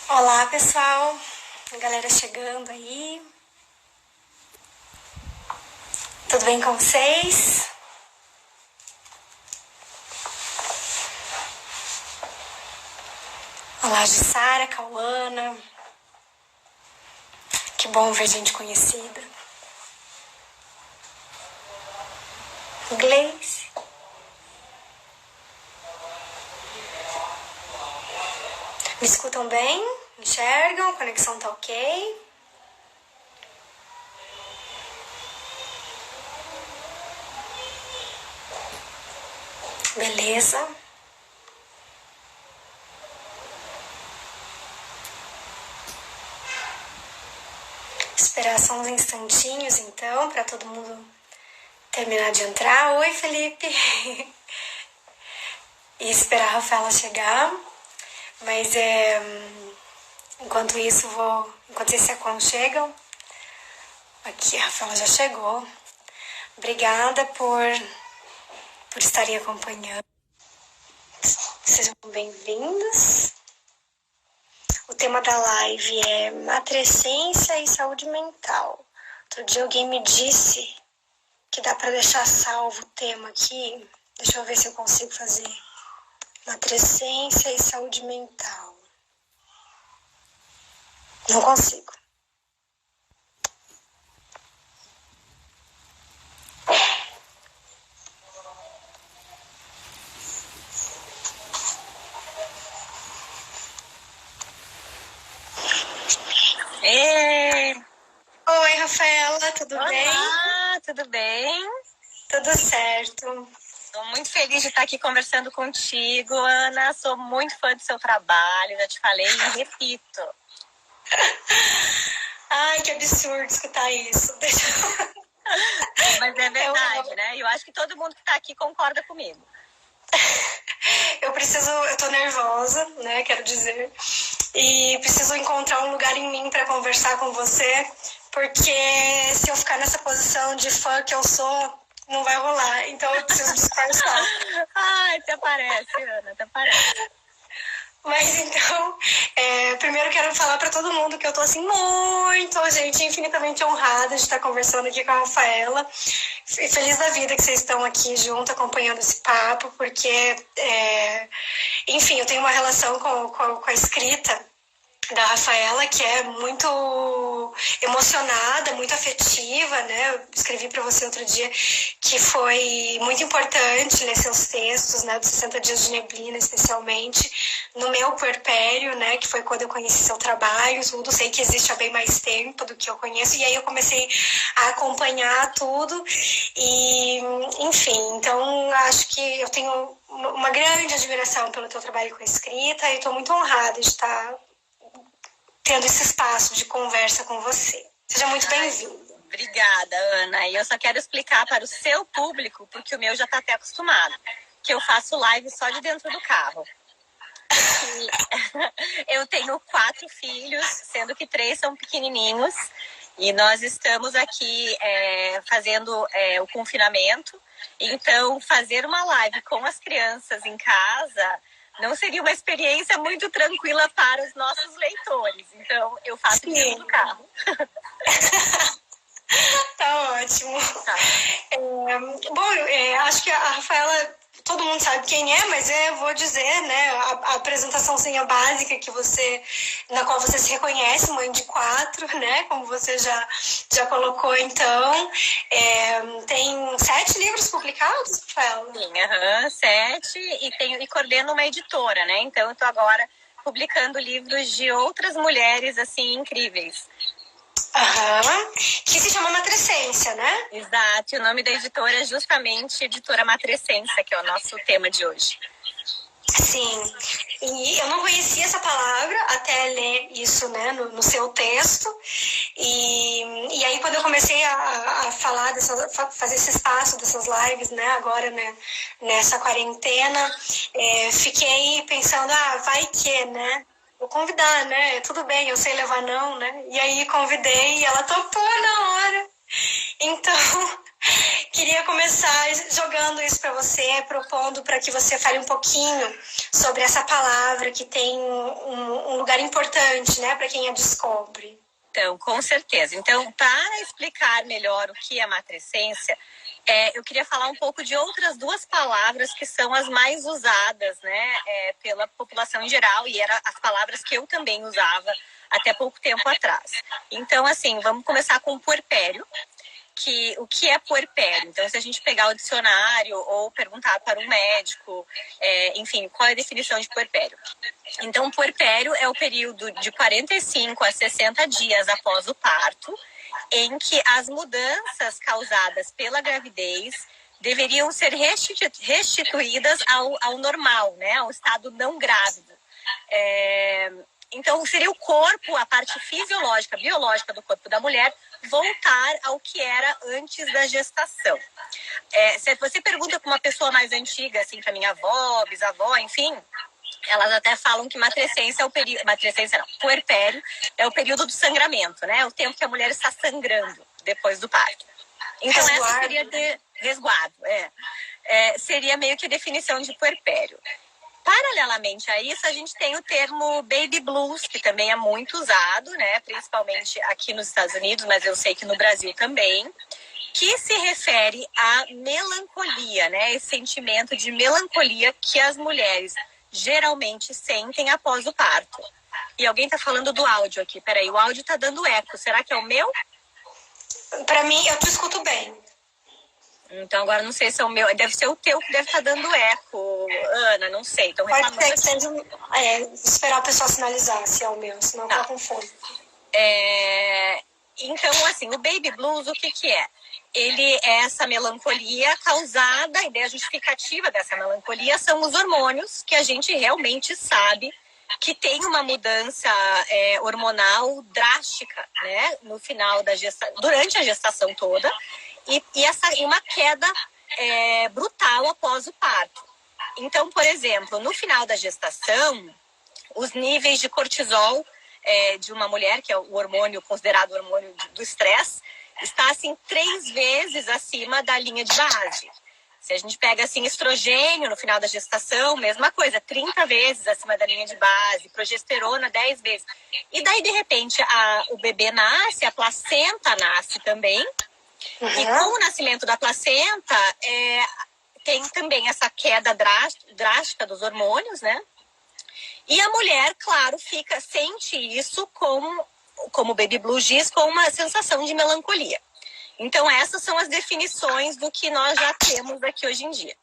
Olá, pessoal. A galera chegando aí. Tudo bem com vocês? Olá, Jussara, Cauana. Que bom ver gente conhecida. Gleice. Me escutam bem? Me enxergam? A conexão tá ok? Beleza. Esperar só uns instantinhos, então, para todo mundo terminar de entrar. Oi, Felipe. E esperar a Rafaela chegar. Mas enquanto isso, enquanto vocês se aconchegam, aqui a Rafaela já chegou. Obrigada por estarem acompanhando. Sejam bem-vindos. O tema da live é matrescência e saúde mental. Outro dia alguém me disse que dá para deixar salvo o tema aqui. Deixa eu ver se eu consigo fazer. Matrescência e saúde mental. Não consigo. Ei! Oi, Rafaela, tudo Olá, bem? tudo bem? Tudo certo. Estou muito feliz de estar aqui conversando contigo, Ana. Sou muito fã do seu trabalho, já te falei e repito. Ai, que absurdo escutar isso. Mas é verdade, né? Eu acho que todo mundo que está aqui concorda comigo. Eu tô nervosa, né, quero dizer, e preciso encontrar um lugar em mim para conversar com você, porque se eu ficar nessa posição de fã que eu sou, não vai rolar, então eu preciso disfarçar. Ai, até parece, Ana, até parece. Mas então, primeiro quero falar para todo mundo que eu tô assim muito, gente, infinitamente honrada de estar conversando aqui com a Rafaela. Feliz da vida que vocês estão aqui junto, acompanhando esse papo, porque, enfim, eu tenho uma relação com a escrita da Rafaela, que é muito emocionada, muito afetiva, né? Eu escrevi para você outro dia que foi muito importante ler seus textos, né? Dos 60 Dias de Neblina, especialmente, no meu puerpério, né? Que foi quando eu conheci seu trabalho, tudo. Sei que existe há bem mais tempo do que eu conheço, e aí eu comecei a acompanhar tudo, e, enfim, então acho que eu tenho uma grande admiração pelo teu trabalho com a escrita, e estou muito honrada de estar tendo esse espaço de conversa com você. Seja muito bem-vinda. Obrigada, Ana. E eu só quero explicar para o seu público, porque o meu já está até acostumado, que eu faço live só de dentro do carro. Eu tenho 4 filhos, sendo que 3 são pequenininhos, e nós estamos aqui fazendo o confinamento. Então, fazer uma live com as crianças em casa não seria uma experiência muito tranquila para os nossos leitores. Então, eu faço dentro do carro. Tá ótimo. Tá. Bom, acho que a Rafaela, todo mundo sabe quem é, mas eu vou dizer, né, a apresentaçãozinha básica na qual você se reconhece, mãe de 4, né, como você já colocou, então. Tem 7 livros publicados, Rafaela? Sim, 7, e coordeno uma editora, né, então eu tô agora publicando livros de outras mulheres, assim, incríveis. Que se chama Matrescência, né? Exato, e o nome da editora é justamente Editora Matrescência, que é o nosso tema de hoje. Sim, e eu não conhecia essa palavra até ler isso, né, no seu texto, e aí quando eu comecei a falar fazer esse espaço dessas lives, né, agora, né, nessa quarentena, fiquei pensando, vai que, né, vou convidar, né, tudo bem, eu sei levar não, né, e aí convidei e ela topou na hora. Então, Queria começar jogando isso para você, propondo para que você fale um pouquinho sobre essa palavra que tem um lugar importante, né, para quem a descobre. Então, com certeza. Então, para explicar melhor o que é matrescência, eu queria falar um pouco de outras duas palavras que são as mais usadas, né, pela população em geral, e eram as palavras que eu também usava até pouco tempo atrás. Então, assim, vamos começar com puerpério. O que é puerpério? Então, se a gente pegar o dicionário ou perguntar para um médico, enfim, qual é a definição de puerpério? Então, puerpério é o período de 45 a 60 dias após o parto, em que as mudanças causadas pela gravidez deveriam ser restituídas ao normal, né, ao estado não grávido. Então, seria o corpo, a parte fisiológica, biológica do corpo da mulher, voltar ao que era antes da gestação. Se você pergunta para uma pessoa mais antiga, assim, para minha avó, bisavó, enfim, elas até falam que matrescência é o período... Matrescência não, puerpério é o período do sangramento, né? O tempo que a mulher está sangrando depois do parto. Então, resguardo. Essa seria de resguardo, seria meio que a definição de puerpério. Paralelamente a isso, a gente tem o termo baby blues, que também é muito usado, né? Principalmente aqui nos Estados Unidos, mas eu sei que no Brasil também, que se refere à melancolia, né? Esse sentimento de melancolia que as mulheres geralmente sentem após o parto. E alguém tá falando do áudio aqui. Peraí, o áudio tá dando eco. Será que é o meu? Para mim, eu te escuto bem. Então, agora não sei se é o meu. Deve ser o teu que deve estar dando eco, Ana, não sei. Então, pode ser que seja... esperar o pessoal sinalizar se é o meu, senão eu confundo. Então, assim, o baby blues, o que é? Ele é essa melancolia causada, a ideia justificativa dessa melancolia são os hormônios, que a gente realmente sabe que tem uma mudança hormonal drástica, né? No final da gestação, durante a gestação toda. E uma queda brutal após o parto. Então, por exemplo, no final da gestação, os níveis de cortisol de uma mulher, que é o hormônio considerado o hormônio do estresse, está assim 3 vezes acima da linha de base. Se a gente pega assim estrogênio no final da gestação, mesma coisa, 30 vezes acima da linha de base, progesterona 10 vezes. E daí, de repente, o bebê nasce, a placenta nasce também. Uhum. E com o nascimento da placenta, tem também essa queda drástica dos hormônios, né? E a mulher, claro, sente isso como o Baby Blues diz, com uma sensação de melancolia. Então, essas são as definições do que nós já temos aqui hoje em dia.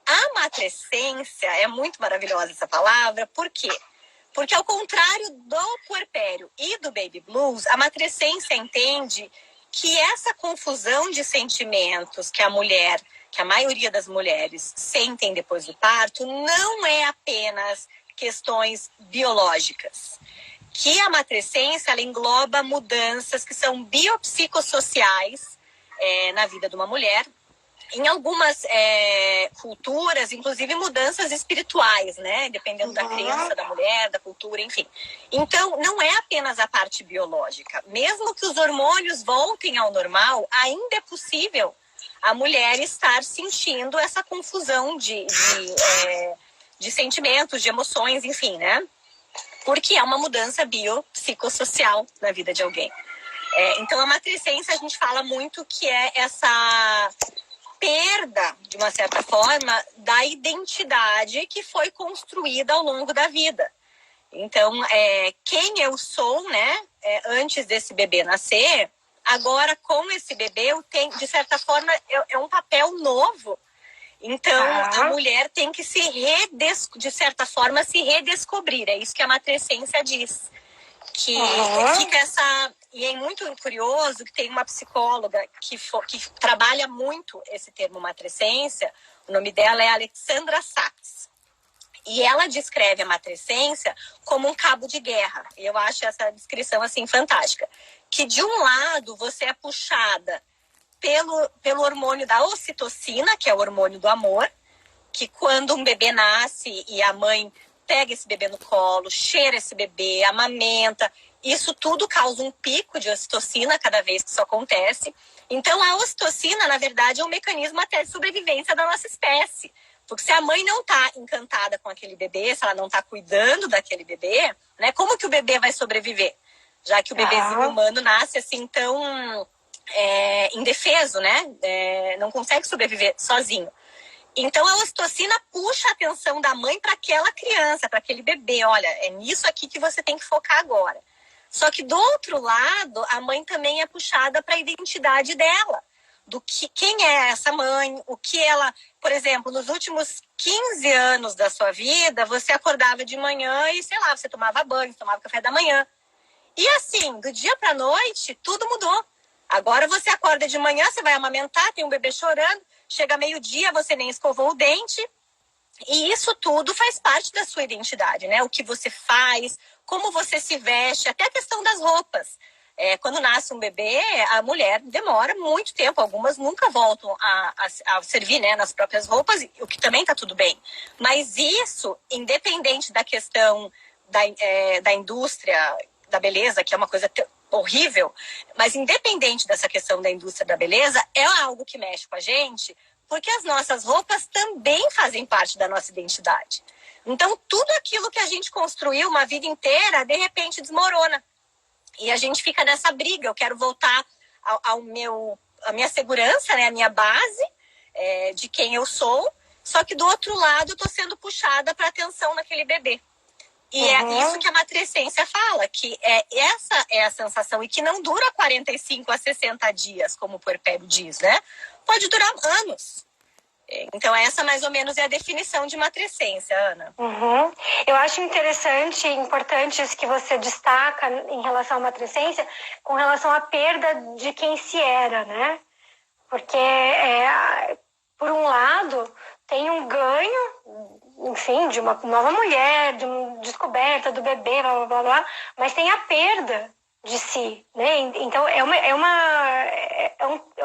A matrescência, é muito maravilhosa essa palavra, por quê? Porque ao contrário do puerpério e do Baby Blues, a matrescência entende que essa confusão de sentimentos que a maioria das mulheres sentem depois do parto, não é apenas questões biológicas. Que a matrescência, ela engloba mudanças que são biopsicossociais na vida de uma mulher. Em algumas culturas, inclusive mudanças espirituais, né? Dependendo da crença da mulher, da cultura, enfim. Então, não é apenas a parte biológica. Mesmo que os hormônios voltem ao normal, ainda é possível a mulher estar sentindo essa confusão de sentimentos, de emoções, enfim, né? Porque é uma mudança biopsicossocial na vida de alguém. Então, a matrescência, a gente fala muito que é essa perda, de uma certa forma, da identidade que foi construída ao longo da vida. Então, quem eu sou, né, antes desse bebê nascer, agora com esse bebê eu tenho, de certa forma, é um papel novo. Então, a mulher tem que de certa forma, se redescobrir. É isso que a matrescência diz. Que fica essa... E é muito curioso que tem uma psicóloga que trabalha muito esse termo matrescência. O nome dela é Alexandra Sachs. E ela descreve a matrescência como um cabo de guerra. E eu acho essa descrição assim fantástica. Que de um lado você é puxada pelo hormônio da ocitocina, que é o hormônio do amor, que quando um bebê nasce e a mãe pega esse bebê no colo, cheira esse bebê, amamenta, isso tudo causa um pico de ocitocina cada vez que isso acontece. Então, a ocitocina, na verdade, é um mecanismo até de sobrevivência da nossa espécie. Porque se a mãe não está encantada com aquele bebê, se ela não está cuidando daquele bebê, né, como que o bebê vai sobreviver? Já que o bebezinho humano nasce assim tão indefeso, né? Não consegue sobreviver sozinho. Então, a ocitocina puxa a atenção da mãe para aquela criança, para aquele bebê. Olha, é nisso aqui que você tem que focar agora. Só que do outro lado, a mãe também é puxada para a identidade dela. Quem é essa mãe, o que ela... Por exemplo, nos últimos 15 anos da sua vida, você acordava de manhã e, sei lá, você tomava banho, tomava café da manhã. E assim, do dia para a noite, tudo mudou. Agora você acorda de manhã, você vai amamentar, tem um bebê chorando, chega meio-dia, você nem escovou o dente. E isso tudo faz parte da sua identidade, né? O que você faz, como você se veste, até a questão das roupas. Quando nasce um bebê, a mulher demora muito tempo. Algumas nunca voltam a servir, né, nas próprias roupas, o que também está tudo bem. Mas isso, independente da questão da indústria da beleza, que é uma coisa horrível, mas independente dessa questão da indústria da beleza, é algo que mexe com a gente, porque as nossas roupas também fazem parte da nossa identidade. Então, tudo aquilo que a gente construiu uma vida inteira, de repente desmorona. E a gente fica nessa briga. Eu quero voltar à minha segurança, né? A minha base de quem eu sou. Só que do outro lado, eu estou sendo puxada para atenção naquele bebê. E é isso que a matrescência fala, que essa é a sensação. E que não dura 45 a 60 dias, como o puerpério diz, né? Pode durar anos. Então, essa mais ou menos é a definição de matrescência, Ana. Eu acho interessante e importante isso que você destaca em relação à matrescência, com relação à perda de quem se era, né? Porque, por um lado, tem um ganho, enfim, de uma nova mulher, de uma descoberta do bebê, blá, blá, blá, blá, mas tem a perda de si, né? Então é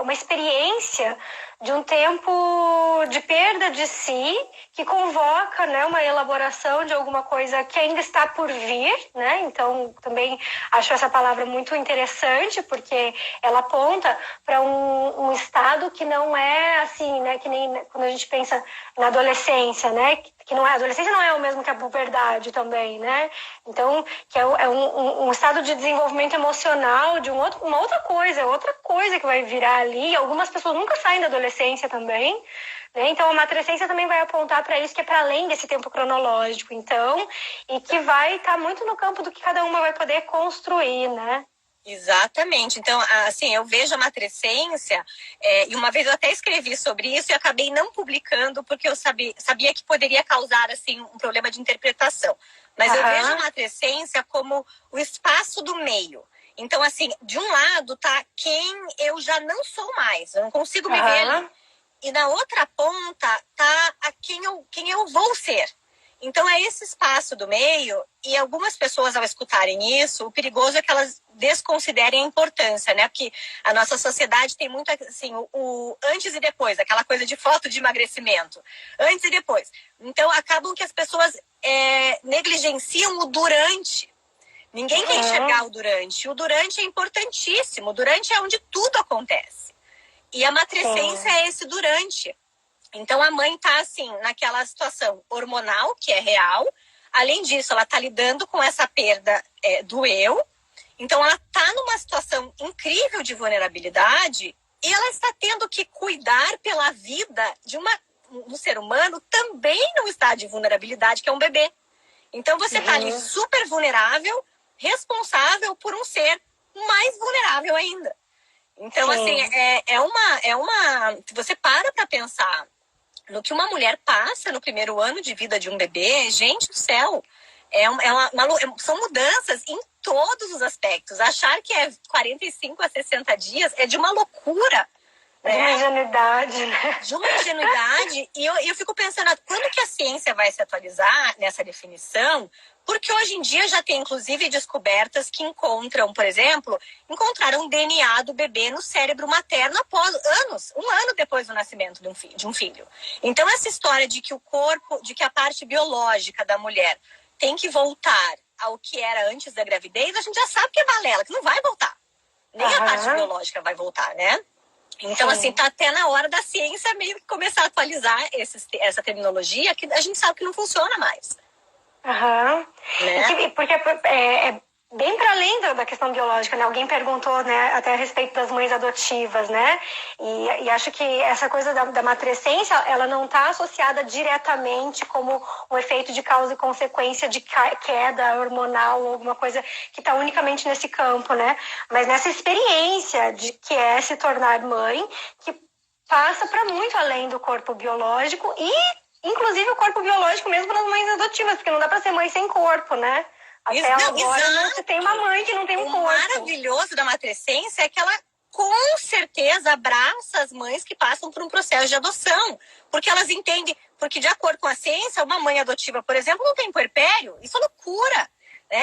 uma experiência de um tempo de perda de si que convoca, né, uma elaboração de alguma coisa que ainda está por vir, né? Então também acho essa palavra muito interessante porque ela aponta para um estado que não é assim, né? Que nem quando a gente pensa na adolescência, né? Que não é, a adolescência não é o mesmo que a puberdade também, né? Então, que é um estado de desenvolvimento emocional de uma outra coisa que vai virar ali. Algumas pessoas nunca saem da adolescência também, né? Então, a matrescência também vai apontar para isso, que é para além desse tempo cronológico, então, e que vai estar muito no campo do que cada uma vai poder construir, né? Exatamente. Então, assim, eu vejo a matrescência, e uma vez eu até escrevi sobre isso e acabei não publicando porque eu sabia que poderia causar, assim, um problema de interpretação. Mas eu vejo a matrescência como o espaço do meio. Então, assim, de um lado tá quem eu já não sou mais, eu não consigo me ver ali. E na outra ponta tá quem eu vou ser. Então, é esse espaço do meio, e algumas pessoas, ao escutarem isso, o perigoso é que elas desconsiderem a importância, né? Porque a nossa sociedade tem muito, assim, o antes e depois, aquela coisa de foto de emagrecimento. Antes e depois. Então, acabam que as pessoas negligenciam o durante. Ninguém quer enxergar o durante. O durante é importantíssimo. O durante é onde tudo acontece. E a matrescência é esse durante. Então, a mãe está, assim, naquela situação hormonal, que é real. Além disso, ela está lidando com essa perda do eu. Então, ela está numa situação incrível de vulnerabilidade e ela está tendo que cuidar pela vida de um ser humano também num estado de vulnerabilidade, que é um bebê. Então, você está ali super vulnerável, responsável por um ser mais vulnerável ainda. Então, assim, se você para pensar no que uma mulher passa no primeiro ano de vida de um bebê, gente do céu, são mudanças em todos os aspectos. Achar que é 45 a 60 dias é de uma loucura. De uma ingenuidade, né? De uma ingenuidade. E eu fico pensando, quando que a ciência vai se atualizar nessa definição? Porque hoje em dia já tem, inclusive, descobertas que encontraram o DNA do bebê no cérebro materno após um ano depois do nascimento de um filho. Então, essa história de que de que a parte biológica da mulher tem que voltar ao que era antes da gravidez, a gente já sabe que é balela, que não vai voltar. Nem a parte biológica vai voltar, né? Então, assim, tá até na hora da ciência meio que começar a atualizar essa terminologia que a gente sabe que não funciona mais. Aham. Né? Porque é bem para além da questão biológica, né? Alguém perguntou, né, até a respeito das mães adotivas, né? E acho que essa coisa da matrescência, ela não está associada diretamente como um efeito de causa e consequência de queda hormonal ou alguma coisa que está unicamente nesse campo, né? Mas nessa experiência de que é se tornar mãe, que passa para muito além do corpo biológico e inclusive o corpo biológico mesmo nas mães adotivas, porque não dá para ser mãe sem corpo, né? Até agora não se tem uma mãe que não tem um corpo. O maravilhoso da matrescência é que ela com certeza abraça as mães que passam por um processo de adoção, porque elas entendem, porque de acordo com a ciência, uma mãe adotiva, por exemplo, não tem puerpério, isso é loucura.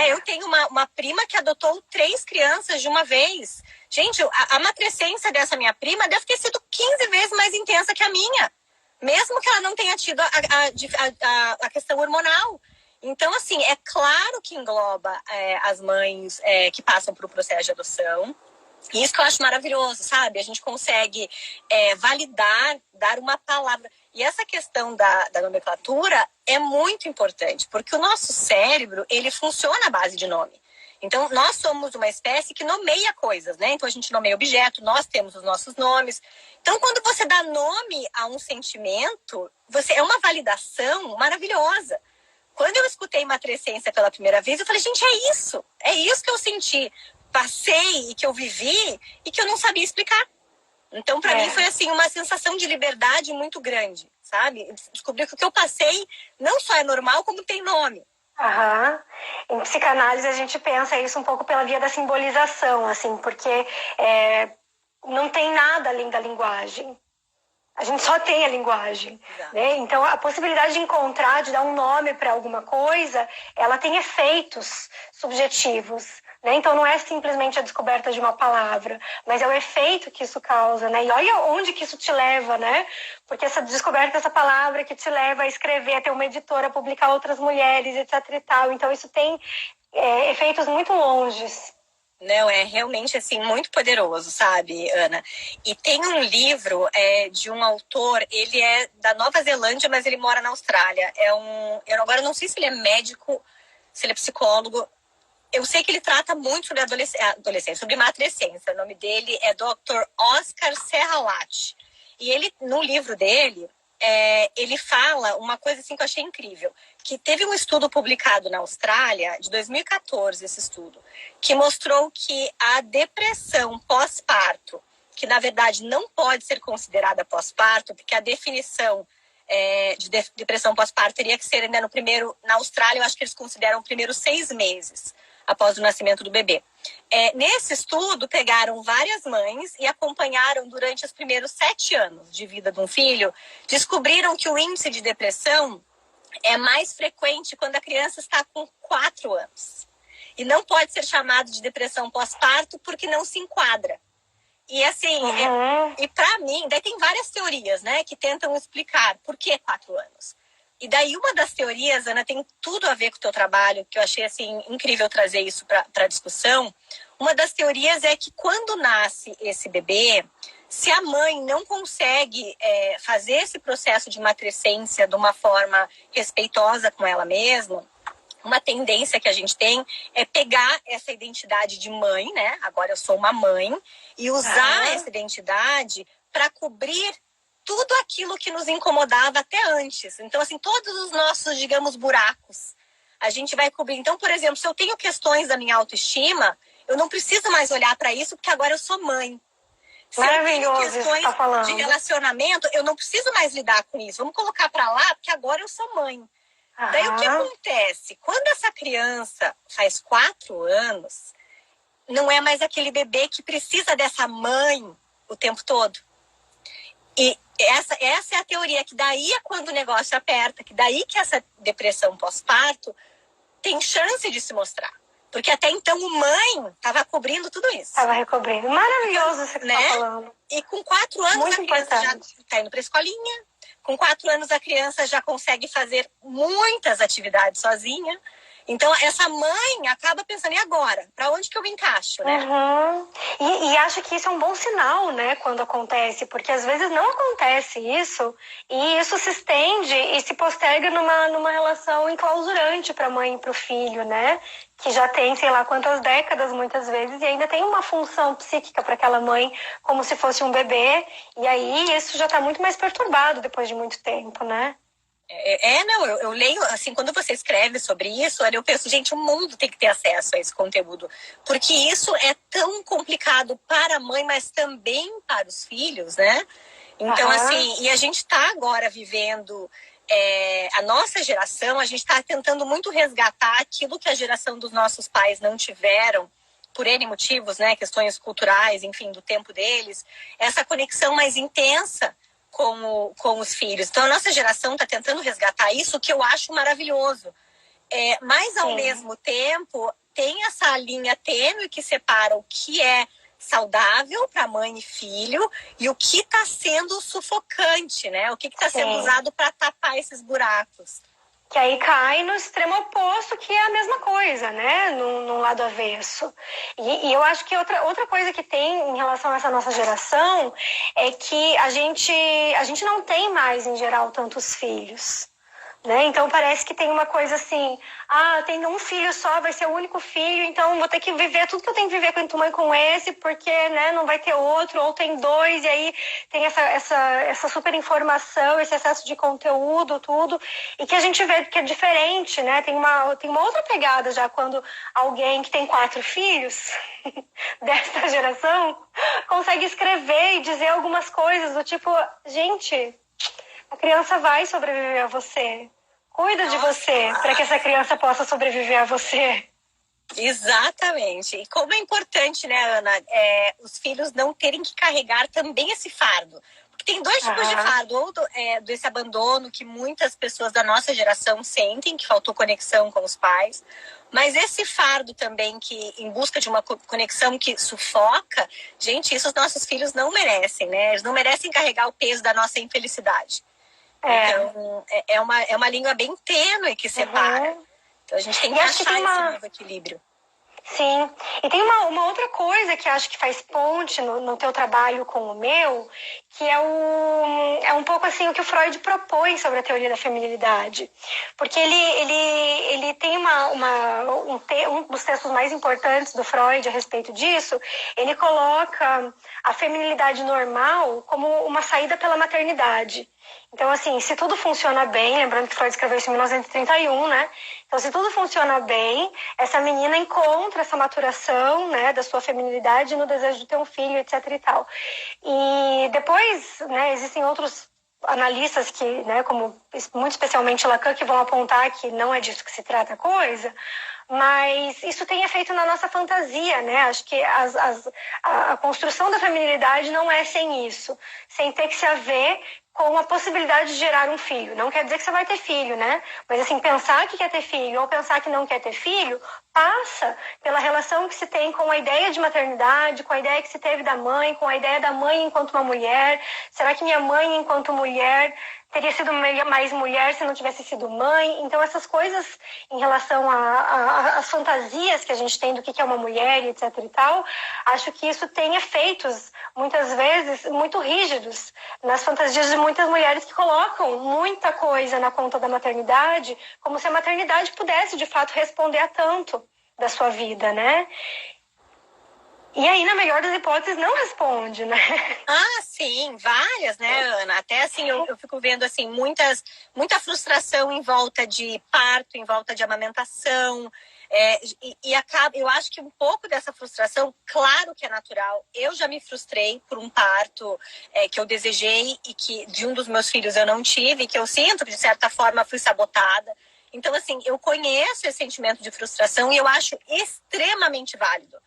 Eu tenho uma prima que adotou 3 crianças de uma vez. Gente, a matrescência dessa minha prima deve ter sido 15 vezes mais intensa que a minha, mesmo que ela não tenha tido a questão hormonal. Então, assim, é claro que engloba as mães que passam por um processo de adoção. E isso que eu acho maravilhoso, sabe? A gente consegue validar, dar uma palavra. E essa questão da nomenclatura é muito importante, porque o nosso cérebro, ele funciona à base de nome. Então, nós somos uma espécie que nomeia coisas, né? Então, a gente nomeia objeto, nós temos os nossos nomes. Então, quando você dá nome a um sentimento, é uma validação maravilhosa. Quando eu escutei matrescência pela primeira vez, eu falei, gente, é isso que eu senti, passei e que eu vivi e que eu não sabia explicar. Então, para mim, foi assim, uma sensação de liberdade muito grande, sabe? Descobri que o que eu passei não só é normal, como tem nome. Aham. Em psicanálise, a gente pensa isso um pouco pela via da simbolização, assim, porque não tem nada além da linguagem. A gente só tem a linguagem, né? Então, a possibilidade de encontrar, de dar um nome para alguma coisa, ela tem efeitos subjetivos, né? Então, não é simplesmente a descoberta de uma palavra, mas é o efeito que isso causa, né? E olha onde que isso te leva, né? Porque essa descoberta dessa palavra que te leva a escrever, a ter uma editora, a publicar outras mulheres, etc e tal. Então, isso tem efeitos muito longes. Não, é realmente, assim, muito poderoso, sabe, Ana? E tem um livro de um autor, ele é da Nova Zelândia, mas ele mora na Austrália. Eu agora não sei se ele é médico, se ele é psicólogo. Eu sei que ele trata muito sobre adolescência, sobre matrescência. O nome dele é Dr. Oscar Serralati. E ele, no livro dele, ele fala uma coisa assim que eu achei incrível, que teve um estudo publicado na Austrália, de 2014, esse estudo, que mostrou que a depressão pós-parto, que na verdade não pode ser considerada pós-parto, porque a definição de depressão pós-parto teria que ser ainda na Austrália, eu acho que eles consideram os primeiros 6 meses após o nascimento do bebê. Nesse estudo, pegaram várias mães e acompanharam durante os primeiros 7 anos de vida de um filho, descobriram que o índice de depressão é mais frequente quando a criança está com 4 anos. E não pode ser chamado de depressão pós-parto porque não se enquadra. E assim, e para mim, daí tem várias teorias, né, que tentam explicar por que 4 anos. E daí uma das teorias, Ana, tem tudo a ver com o teu trabalho, que eu achei assim incrível trazer isso para a discussão. Uma das teorias é que quando nasce esse bebê, se a mãe não consegue fazer esse processo de matrescência de uma forma respeitosa com ela mesma, uma tendência que a gente tem é pegar essa identidade de mãe, né? Agora eu sou uma mãe, e usar essa identidade para cobrir tudo aquilo que nos incomodava até antes. Então, assim, todos os nossos, digamos, buracos, a gente vai cobrir. Então, por exemplo, se eu tenho questões da minha autoestima, eu não preciso mais olhar para isso, porque agora eu sou mãe. Se maravilhoso eu tenho questões de relacionamento, eu não preciso mais lidar com isso. Vamos colocar para lá, porque agora eu sou mãe. Daí o que acontece? Quando essa criança faz 4 anos, não é mais aquele bebê que precisa dessa mãe o tempo todo. E essa é a teoria, que daí é quando o negócio aperta, que daí que essa depressão pós-parto tem chance de se mostrar. Porque até então o mãe estava cobrindo tudo isso. Estava recobrindo. Maravilhoso isso que você está falando. E com 4 anos muito a criança já está indo para a escolinha. Com 4 anos a criança já consegue fazer muitas atividades sozinha. Então, essa mãe acaba pensando, e agora? Para onde que eu me encaixo, né? Uhum. E acho que isso é um bom sinal, né, quando acontece, porque às vezes não acontece isso, e isso se estende e se posterga numa relação enclausurante para a mãe e para o filho, né? Que já tem, sei lá, quantas décadas, muitas vezes, e ainda tem uma função psíquica para aquela mãe, como se fosse um bebê, e aí isso já está muito mais perturbado depois de muito tempo, né? Não, eu leio, assim, quando você escreve sobre isso, eu penso, gente, o mundo tem que ter acesso a esse conteúdo, porque isso é tão complicado para a mãe, mas também para os filhos, né? Então, assim, e a gente está agora vivendo, a nossa geração, a gente está tentando muito resgatar aquilo que a geração dos nossos pais não tiveram, por N motivos, né? Questões culturais, enfim, do tempo deles, essa conexão mais intensa com os filhos. Então, a nossa geração está tentando resgatar isso, que eu acho maravilhoso. Mas, ao mesmo tempo, tem essa linha tênue que separa o que é saudável para mãe e filho e o que está sendo sufocante, né? O que está sendo usado para tapar esses buracos. Que aí cai no extremo oposto, que é a mesma coisa, né? Num lado avesso. E eu acho que outra coisa que tem em relação a essa nossa geração é que a gente não tem mais, em geral, tantos filhos. Né? Então parece que tem uma coisa assim, tem um filho só, vai ser o único filho, então vou ter que viver tudo que eu tenho que viver com esse, porque, né, não vai ter outro, ou tem dois, e aí tem essa super informação, esse excesso de conteúdo, tudo, e que a gente vê que é diferente, né? Tem uma outra pegada já quando alguém que tem 4 filhos dessa geração consegue escrever e dizer algumas coisas do tipo, gente, a criança vai sobreviver a você. Cuida de você para que essa criança possa sobreviver a você. Exatamente. E como é importante, né, Ana, os filhos não terem que carregar também esse fardo. Porque tem 2 tipos de fardo. Ou desse abandono que muitas pessoas da nossa geração sentem, que faltou conexão com os pais. Mas esse fardo também, que em busca de uma conexão que sufoca, gente, isso os nossos filhos não merecem, né? Eles não merecem carregar o peso da nossa infelicidade. Então, é uma língua bem tênue que separa. Então, a gente tem que achar esse novo equilíbrio. Sim. E tem uma outra coisa que acho que faz ponte no teu trabalho com o meu, que é um pouco assim o que o Freud propõe sobre a teoria da feminilidade. Porque ele tem um dos textos mais importantes do Freud a respeito disso, ele coloca a feminilidade normal como uma saída pela maternidade. Então, assim, se tudo funciona bem, lembrando que Freud escreveu isso em 1931, né? Então, se tudo funciona bem, essa menina encontra essa maturação, né, da sua feminilidade no desejo de ter um filho, etc e tal. E depois, né, existem outros analistas que, né, como muito especialmente Lacan, que vão apontar que não é disso que se trata a coisa, mas isso tem efeito na nossa fantasia, né? Acho que a construção da feminilidade não é sem isso, sem ter que se haver com a possibilidade de gerar um filho. Não quer dizer que você vai ter filho, né? Mas, assim, pensar que quer ter filho ou pensar que não quer ter filho passa pela relação que se tem com a ideia de maternidade, com a ideia que se teve da mãe, com a ideia da mãe enquanto uma mulher. Será que minha mãe, enquanto mulher, teria sido mais mulher se não tivesse sido mãe? Então, essas coisas em relação às fantasias que a gente tem do que é uma mulher, etc e tal, acho que isso tem efeitos, muitas vezes, muito rígidos nas fantasias de muitas mulheres que colocam muita coisa na conta da maternidade, como se a maternidade pudesse, de fato, responder a tanto da sua vida, né? E aí, na melhor das hipóteses, não responde, né? Sim, várias, né, Ana? Até assim, eu fico vendo assim, muita frustração em volta de parto, em volta de amamentação. Eu acho que um pouco dessa frustração, claro que é natural. Eu já me frustrei por um parto que eu desejei e que de um dos meus filhos eu não tive, que eu sinto que, de certa forma, fui sabotada. Então, assim, eu conheço esse sentimento de frustração e eu acho extremamente válido.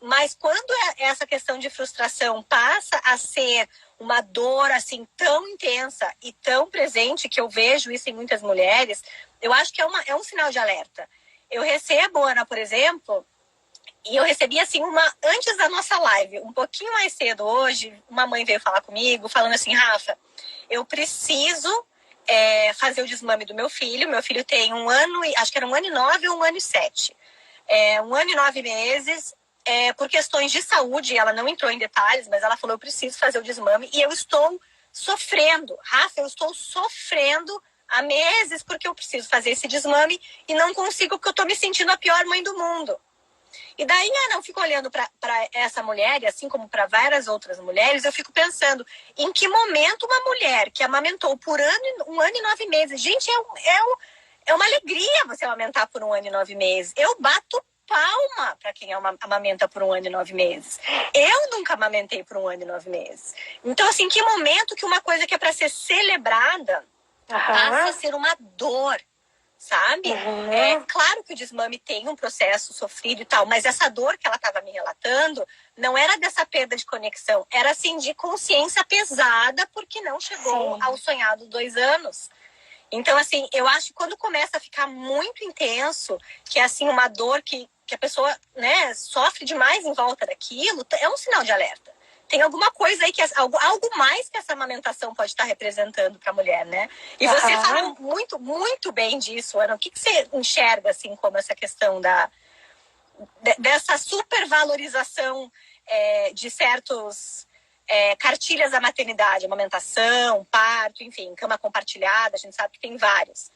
Mas quando essa questão de frustração passa a ser uma dor assim tão intensa e tão presente, que eu vejo isso em muitas mulheres, eu acho que é um sinal de alerta. Eu recebo, Ana, por exemplo, e eu recebi assim antes da nossa live, um pouquinho mais cedo hoje, uma mãe veio falar comigo, falando assim, Rafa, eu preciso fazer o desmame do meu filho. Meu filho tem 1 ano, acho que era 1 ano e 9 ou 1 ano e 7. 1 ano e 9 meses, por questões de saúde, ela não entrou em detalhes, mas ela falou, eu preciso fazer o desmame, e eu estou sofrendo. Rafa, eu estou sofrendo há meses porque eu preciso fazer esse desmame e não consigo porque eu estou me sentindo a pior mãe do mundo. E daí eu fico olhando para essa mulher, e assim como para várias outras mulheres, eu fico pensando em que momento uma mulher que amamentou por 1 ano e 9 meses, gente, é uma alegria você amamentar por 1 ano e 9 meses. Eu bato palma para quem amamenta por 1 ano e 9 meses. Eu nunca amamentei por 1 ano e 9 meses. Então, assim, que momento que uma coisa que é para ser celebrada passa a ser uma dor, sabe? É claro que o desmame tem um processo sofrido e tal, mas essa dor que ela estava me relatando não era dessa perda de conexão, era assim de consciência pesada porque não chegou ao sonhado 2 anos. Então, assim, eu acho que quando começa a ficar muito intenso, que é assim uma dor que a pessoa, né, sofre demais em volta daquilo, é um sinal de alerta. Tem alguma coisa aí, algo mais que essa amamentação pode estar representando para a mulher, né? E você fala muito, muito bem disso, Ana. O que você enxerga, assim, como essa questão dessa supervalorização de certos cartilhas da maternidade, amamentação, parto, enfim, cama compartilhada, a gente sabe que tem vários.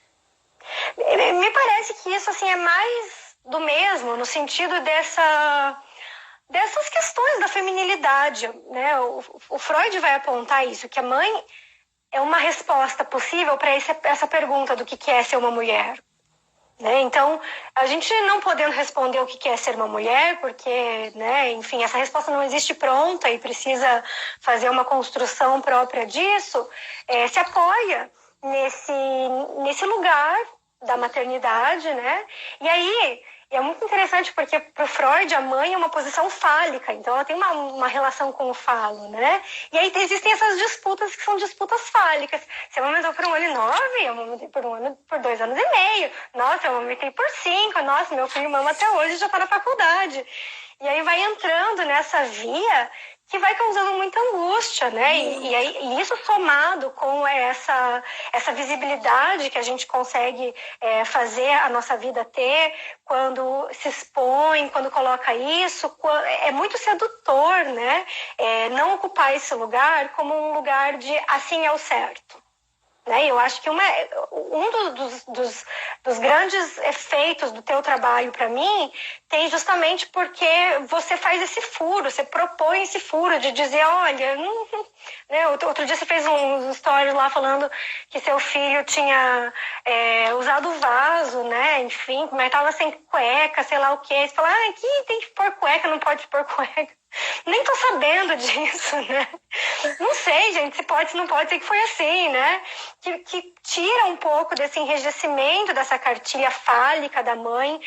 Me parece que isso, assim, é mais do mesmo, no sentido dessas questões da feminilidade, né? O Freud vai apontar isso, que a mãe é uma resposta possível para essa pergunta do que é ser uma mulher. Né? Então, a gente não podendo responder o que é ser uma mulher, porque, né, enfim, essa resposta não existe pronta e precisa fazer uma construção própria disso, se apoia nesse lugar da maternidade, né? E aí é muito interessante porque para o Freud a mãe é uma posição fálica, então ela tem uma relação com o falo, né? E aí existem essas disputas que são disputas fálicas. Você amamentou por 1 ano e 9, eu amamentei por 2 anos e meio. Nossa, eu amamentei por 5. Nossa, meu filho mama até hoje, já está na faculdade. E aí vai entrando nessa via que vai causando muita angústia, né? E isso somado com essa visibilidade que a gente consegue fazer a nossa vida ter quando se expõe, quando coloca isso, é muito sedutor, né? Não ocupar esse lugar como um lugar de assim é o certo. Né? Eu acho que um dos grandes efeitos do teu trabalho para mim tem justamente porque você faz esse furo, você propõe esse furo de dizer, olha, né? Outro dia você fez um story lá falando que seu filho tinha usado vaso, né? Enfim, mas estava sem cueca, sei lá o quê. Você fala, aqui tem que pôr cueca, não pode pôr cueca. Nem tô sabendo disso, né? Não sei, gente, se pode, se não pode, sei que foi assim, né? Que tira um pouco desse enrijecimento dessa cartilha fálica da mãe,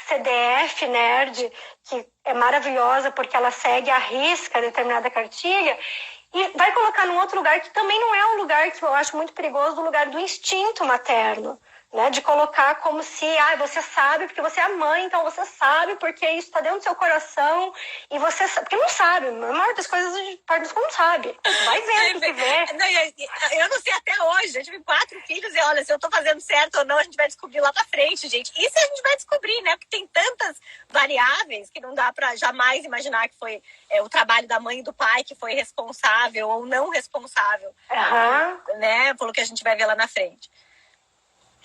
CDF, nerd, que é maravilhosa porque ela segue à risca determinada cartilha, e vai colocar num outro lugar que também não é um lugar que eu acho muito perigoso, o lugar do instinto materno. Né, de colocar como se você sabe porque você é a mãe, então você sabe porque isso está dentro do seu coração e você sabe, porque não sabe, a maior das coisas a gente não sabe, vai vendo, tem que ver. Eu não sei até hoje, eu tive 4 filhos e olha, se eu tô fazendo certo ou não, a gente vai descobrir lá pra frente, gente. Isso a gente vai descobrir, né, porque tem tantas variáveis que não dá pra jamais imaginar que foi o trabalho da mãe e do pai que foi responsável ou não responsável, né, pelo que a gente vai ver lá na frente.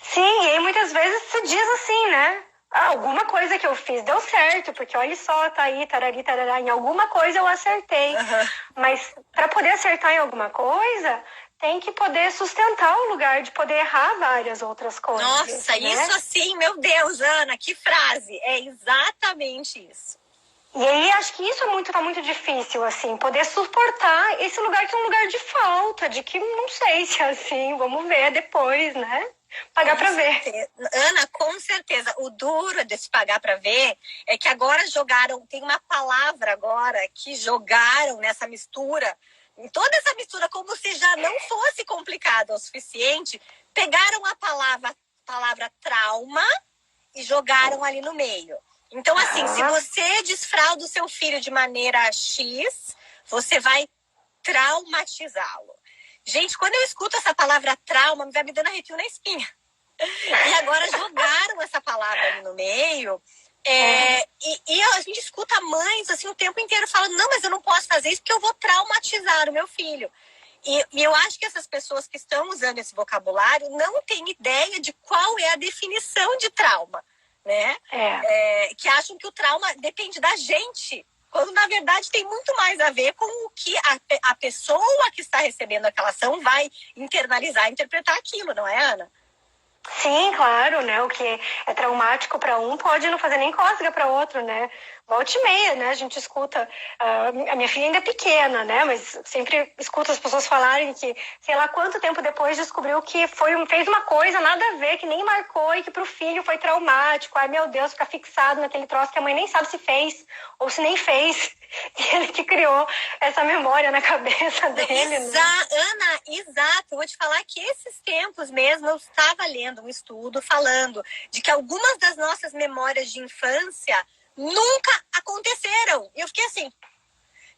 Sim, e aí muitas vezes se diz assim, né? Alguma coisa que eu fiz deu certo, porque olha só, tá aí, tarari, tarará, em alguma coisa eu acertei. Mas para poder acertar em alguma coisa, tem que poder sustentar o lugar de poder errar várias outras coisas. Nossa, né? Isso assim, meu Deus, Ana, que frase! É exatamente isso. E aí acho que isso tá muito difícil, assim, poder suportar esse lugar que é um lugar de falta, de que não sei se é assim, vamos ver depois, né? Pagar para ver. Ana, com certeza. O duro desse pagar para ver é que agora tem uma palavra agora que jogaram nessa mistura, em toda essa mistura, como se já não fosse complicado o suficiente, pegaram a palavra trauma e jogaram ali no meio. Então, assim, se você desfralda o seu filho de maneira X, você vai traumatizá-lo. Gente, quando eu escuto essa palavra trauma, vai me dando arrepio na espinha. E agora jogaram essa palavra ali no meio. E a gente escuta mães assim o tempo inteiro falando, não, mas eu não posso fazer isso porque eu vou traumatizar o meu filho. E eu acho que essas pessoas que estão usando esse vocabulário não têm ideia de qual é a definição de trauma, né? Que acham que o trauma depende da gente, quando na verdade tem muito mais a ver com o que a pessoa que está recebendo aquela ação vai internalizar, interpretar aquilo, não é, Ana? Sim, claro, né? O que é traumático para um pode não fazer nem cócega para outro, né? Volta e meia, né? A gente escuta. A minha filha ainda é pequena, né? Mas sempre escuto as pessoas falarem que, sei lá quanto tempo depois descobriu que fez uma coisa nada a ver, que nem marcou e que pro filho foi traumático. Ai, meu Deus, fica fixado naquele troço que a mãe nem sabe se fez ou se nem fez. E ele que criou essa memória na cabeça dele. Ana, exato. Eu vou te falar que esses tempos mesmo eu estava lendo um estudo falando de que algumas das nossas memórias de infância nunca aconteceram. E eu fiquei assim,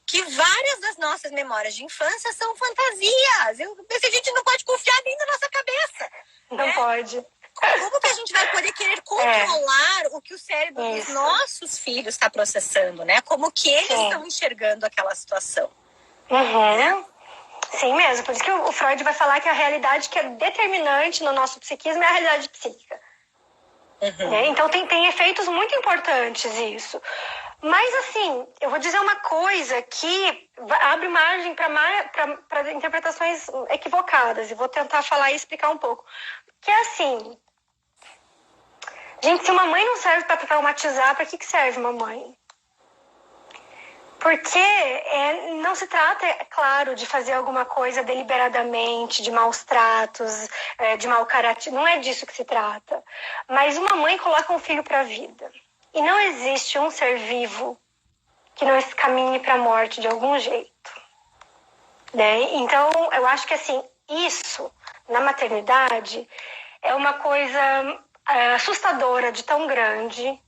que várias das nossas memórias de infância são fantasias. A gente não pode confiar nem na nossa cabeça. Não pode. Como que a gente vai poder querer controlar o que o cérebro dos nossos filhos está processando, né? Como que eles estão enxergando aquela situação. Sim mesmo. Por isso que o Freud vai falar que a realidade que é determinante no nosso psiquismo é a realidade psíquica. Então tem efeitos muito importantes isso. Mas assim, eu vou dizer uma coisa que abre margem para interpretações equivocadas. E vou tentar falar e explicar um pouco. Que é assim, gente, se uma mãe não serve para traumatizar, para que serve uma mãe? Porque não se trata, é claro, de fazer alguma coisa deliberadamente, de maus tratos, de mau caráter. Não é disso que se trata. Mas uma mãe coloca um filho para a vida. E não existe um ser vivo que não caminhe para a morte de algum jeito. Né? Então, eu acho que assim, isso, na maternidade, é uma coisa assustadora de tão grande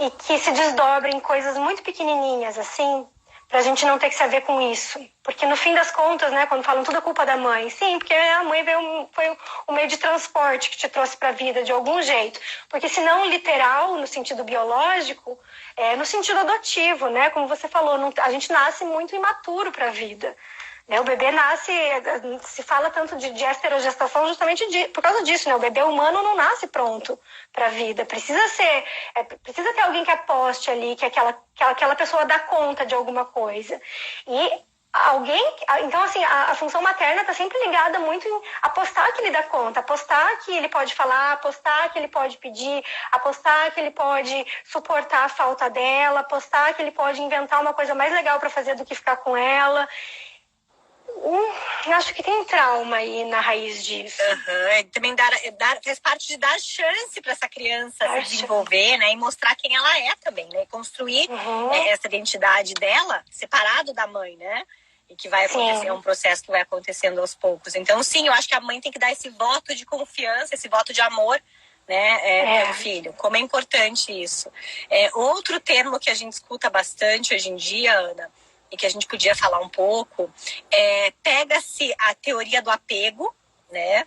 e que se desdobra em coisas muito pequenininhas, assim, pra gente não ter que se haver com isso. Porque no fim das contas, né, quando falam tudo é culpa da mãe, sim, porque a mãe foi o meio de transporte que te trouxe pra vida de algum jeito. Porque se não literal, no sentido biológico, no sentido adotivo, né, como você falou, a gente nasce muito imaturo pra vida. O bebê nasce, se fala tanto de esterogestação justamente por causa disso, né? O bebê humano não nasce pronto para a vida. Precisa ter alguém que aposte ali, que aquela pessoa dá conta de alguma coisa. E então assim, a função materna está sempre ligada muito em apostar que ele dá conta, apostar que ele pode falar, apostar que ele pode pedir, apostar que ele pode suportar a falta dela, apostar que ele pode inventar uma coisa mais legal para fazer do que ficar com ela. Acho que tem trauma aí na raiz disso. Também faz parte de dar chance para essa criança se desenvolver, né? E mostrar quem ela é também, né? E construir essa identidade dela separado da mãe, né? E que vai acontecer, é um processo que vai acontecendo aos poucos. Então, sim, eu acho que a mãe tem que dar esse voto de confiança, esse voto de amor, né, pelo filho. Como é importante isso. Outro termo que a gente escuta bastante hoje em dia, Ana, e que a gente podia falar um pouco, pega-se a teoria do apego, né?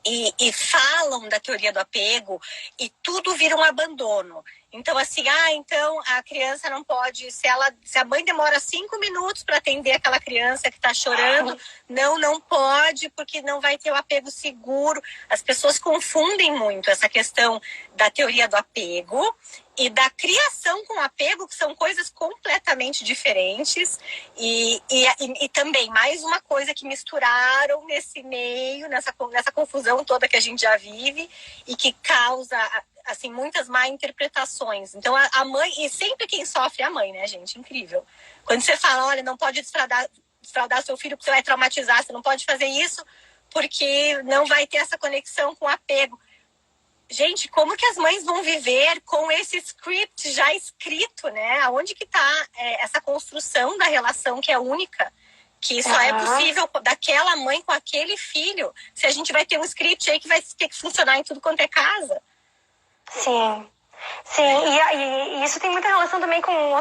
E falam da teoria do apego e tudo vira um abandono. Então, assim, então a criança não pode, se a mãe demora 5 minutos para atender aquela criança que está chorando, não pode, porque não vai ter o apego seguro. As pessoas confundem muito essa questão da teoria do apego e da criação com apego, que são coisas completamente diferentes. E também, mais uma coisa que misturaram nesse meio, nessa confusão toda que a gente já vive e que causa, assim, muitas má interpretações. Então, a mãe, e sempre quem sofre é a mãe, né, gente? Incrível. Quando você fala, olha, não pode desfraudar seu filho porque você vai traumatizar, você não pode fazer isso porque não vai ter essa conexão com o apego. Gente, como que as mães vão viver com esse script já escrito, né? Aonde que tá essa construção da relação que é única? Que só é possível daquela mãe com aquele filho, se a gente vai ter um script aí que vai ter que funcionar em tudo quanto é casa. Sim. Sim, e isso tem muita relação também com um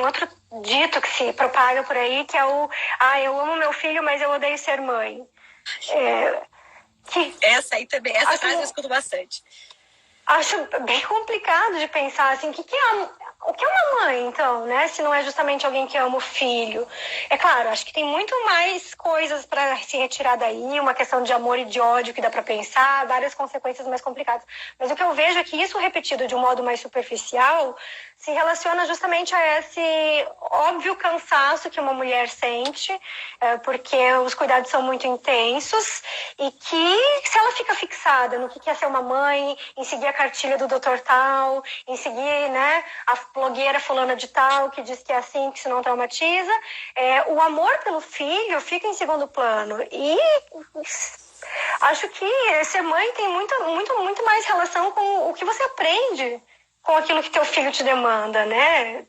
outro dito que se propaga por aí, que é eu amo meu filho, mas eu odeio ser mãe. Essa aí também, essa frase eu escuto bastante. Acho bem complicado de pensar assim, o que é uma mãe, então, né? Se não é justamente alguém que ama o filho. É claro, acho que tem muito mais coisas para se retirar daí, uma questão de amor e de ódio que dá para pensar, várias consequências mais complicadas. Mas o que eu vejo é que isso repetido de um modo mais superficial se relaciona justamente a esse óbvio cansaço que uma mulher sente, porque os cuidados são muito intensos e que se ela fica fixada no que é ser uma mãe, em seguir a cartilha do doutor tal, em seguir, né, a blogueira fulana de tal, que diz que é assim, que se não traumatiza, o amor pelo filho fica em segundo plano. E acho que ser mãe tem muito mais relação com o que você aprende com aquilo que teu filho te demanda, né?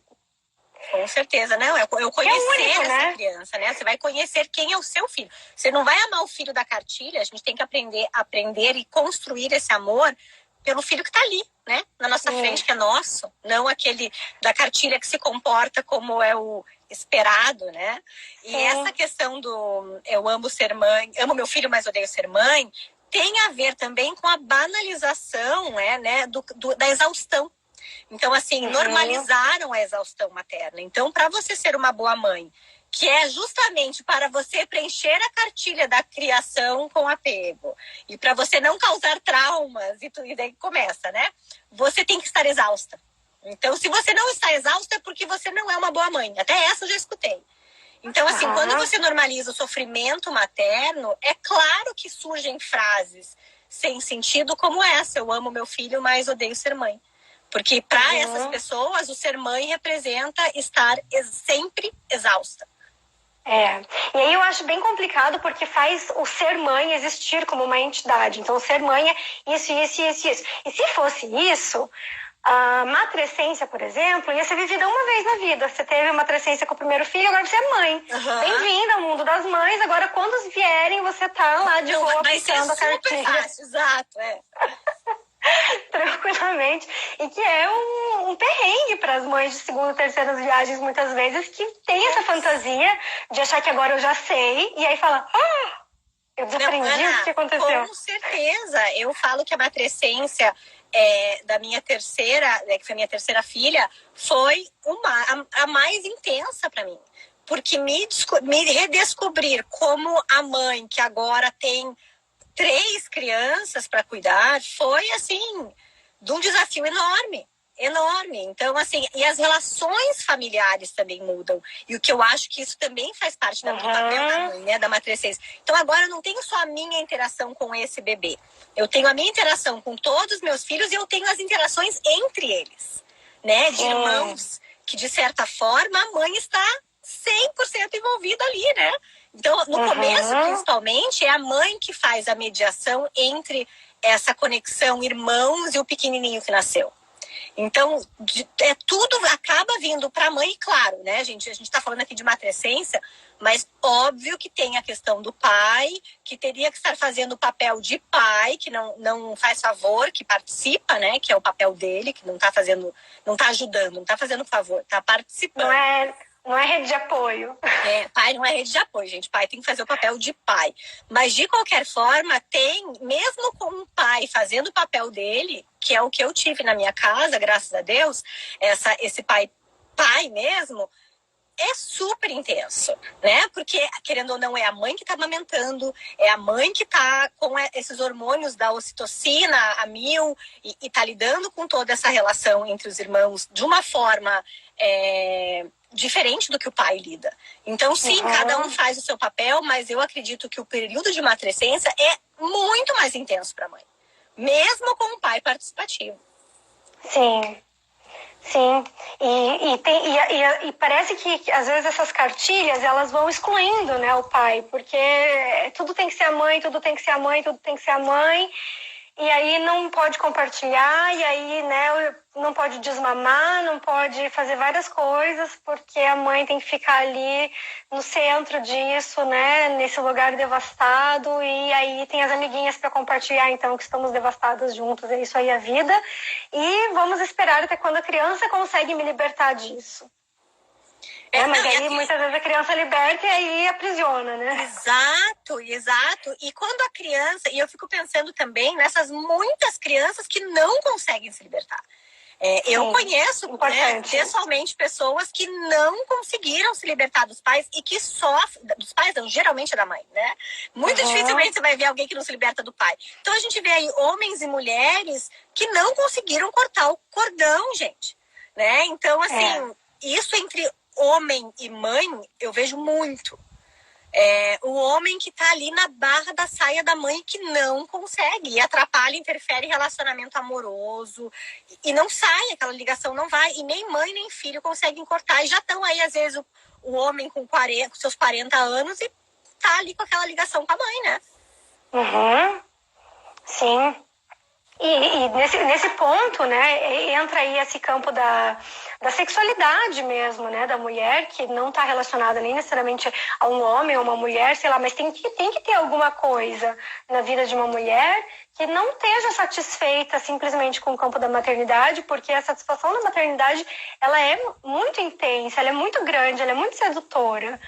Com certeza, não. Eu conhecer essa criança, né? Você vai conhecer quem é o seu filho. Você não vai amar o filho da cartilha, a gente tem que aprender e construir esse amor pelo filho que tá ali, né? Na nossa frente, que é nosso. Não aquele da cartilha que se comporta como é o esperado, né? E essa questão do eu amo ser mãe, amo meu filho, mas odeio ser mãe, tem a ver também com a banalização, né? Da exaustão. Então, assim, normalizaram a exaustão materna. Então, para você ser uma boa mãe, que é justamente para você preencher a cartilha da criação com apego, e para você não causar traumas, e daí começa, né? Você tem que estar exausta. Então, se você não está exausta, é porque você não é uma boa mãe. Até essa eu já escutei. Então, assim, quando você normaliza o sofrimento materno, é claro que surgem frases sem sentido como essa: eu amo meu filho, mas odeio ser mãe. Porque para essas pessoas, o ser mãe representa estar sempre exausta. E aí eu acho bem complicado porque faz o ser mãe existir como uma entidade. Então, ser mãe é isso. E se fosse isso, a matrescência, por exemplo, ia ser vivida uma vez na vida. Você teve uma matrescência com o primeiro filho, agora você é mãe. Bem-vinda ao mundo das mães. Agora, quando vierem, você tá lá de boa aplicando a cartilha. Fácil, exato, tranquilamente, e que é um perrengue para as mães de segunda, terceiras viagens, muitas vezes, que tem essa fantasia de achar que agora eu já sei, e aí fala, eu desaprendi o que aconteceu. Com certeza, eu falo que a matrescência da minha terceira, que foi a minha terceira filha, foi a mais intensa para mim, porque me redescobrir como a mãe que agora tem 3 crianças para cuidar foi, assim, de um desafio enorme. Então, assim, e as relações familiares também mudam. E o que eu acho que isso também faz parte do papel da mãe, né, da matrescência. Então, agora eu não tenho só a minha interação com esse bebê. Eu tenho a minha interação com todos os meus filhos e eu tenho as interações entre eles, né, de irmãos, que, de certa forma, a mãe está 100% envolvida ali, né? Então, no começo, principalmente, é a mãe que faz a mediação entre essa conexão irmãos e o pequenininho que nasceu. Então, tudo acaba vindo para a mãe, e claro, né, gente? A gente está falando aqui de matrescência, mas óbvio que tem a questão do pai, que teria que estar fazendo o papel de pai, que não faz favor, que participa, né? Que é o papel dele, que não está ajudando, não está fazendo favor, está participando. Não é rede de apoio. Pai não é rede de apoio, gente. Pai tem que fazer o papel de pai. Mas, de qualquer forma, mesmo com um pai fazendo o papel dele, que é o que eu tive na minha casa, graças a Deus, esse pai mesmo, é super intenso, né? Porque, querendo ou não, é a mãe que tá amamentando, é a mãe que tá com esses hormônios da ocitocina a 1000 e tá lidando com toda essa relação entre os irmãos de uma forma diferente do que o pai lida. Então, sim, cada um faz o seu papel, mas eu acredito que o período de matrescência é muito mais intenso para a mãe, mesmo com o pai participativo. Sim. E parece que às vezes essas cartilhas elas vão excluindo, né, o pai, porque tudo tem que ser a mãe, tudo tem que ser a mãe, tudo tem que ser a mãe. e aí não pode compartilhar, e aí, né, não pode desmamar, não pode fazer várias coisas, porque a mãe tem que ficar ali no centro disso, né, nesse lugar devastado, e aí tem as amiguinhas para compartilhar, então, que estamos devastadas juntas, é isso aí a vida, e vamos esperar até quando a criança consegue me libertar disso. Mas aí muitas vezes a criança liberta e aí aprisiona, né? Exato. E quando a criança... E eu fico pensando também nessas muitas crianças que não conseguem se libertar. Eu conheço, né, pessoalmente, pessoas que não conseguiram se libertar dos pais e que sofrem... Dos pais não, geralmente é da mãe, né? Muito dificilmente você vai ver alguém que não se liberta do pai. Então a gente vê aí homens e mulheres que não conseguiram cortar o cordão, gente. Né? Então, assim, isso entre homem e mãe, eu vejo muito. O homem que tá ali na barra da saia da mãe que não consegue, e atrapalha, interfere em relacionamento amoroso, e não sai, aquela ligação não vai, e nem mãe nem filho conseguem cortar, e já estão aí, às vezes, o homem com seus 40 anos e tá ali com aquela ligação com a mãe, né? Sim. E nesse ponto, né, entra aí esse campo da sexualidade mesmo, né, da mulher, que não está relacionada nem necessariamente a um homem ou uma mulher, sei lá, mas tem que ter alguma coisa na vida de uma mulher que não esteja satisfeita simplesmente com o campo da maternidade, porque a satisfação da maternidade, ela é muito intensa, ela é muito grande, ela é muito sedutora.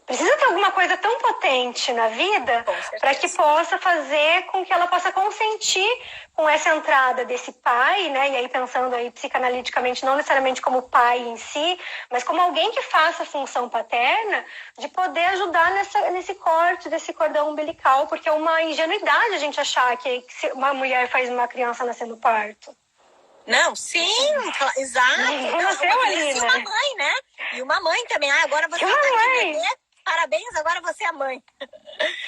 Precisa ter alguma coisa tão potente na vida para que possa fazer com que ela possa consentir com essa entrada desse pai, né? E aí pensando aí psicanaliticamente, não necessariamente como pai em si, mas como alguém que faça a função paterna, de poder ajudar nesse corte desse cordão umbilical, porque é uma ingenuidade a gente achar que uma mulher faz uma criança nascer no parto. Não, sim, exato. E uma mãe, né? E uma mãe também. Agora você vai bebê. Parabéns, agora você é a mãe.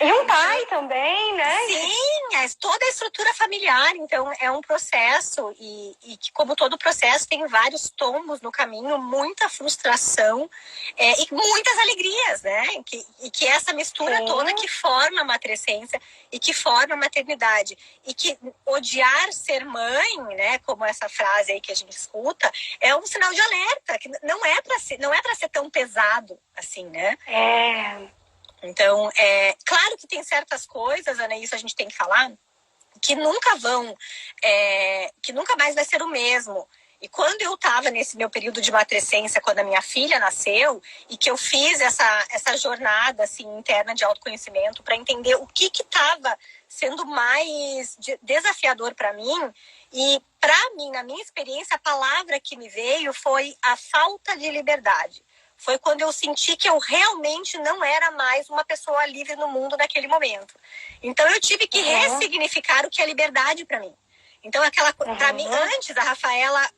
E um pai também, né? Sim, toda a estrutura familiar. Então, é um processo e que, como todo processo, tem vários tombos no caminho, muita frustração e muitas alegrias, né? E que essa mistura toda que forma a matrescência e que forma a maternidade. E que odiar ser mãe, né? Como essa frase aí que a gente escuta, é um sinal de alerta, que não é para ser tão pesado assim, né? Então, claro que tem certas coisas, Ana, isso a gente tem que falar, que nunca que nunca mais vai ser o mesmo. E quando eu estava nesse meu período de matrescência, quando a minha filha nasceu, e que eu fiz essa jornada assim, interna de autoconhecimento para entender o que estava sendo mais desafiador para mim, e para mim, na minha experiência, a palavra que me veio foi a falta de liberdade. Foi quando eu senti que eu realmente não era mais uma pessoa livre no mundo naquele momento. Então eu tive que ressignificar o que é liberdade para mim. Então para mim, a Rafaela,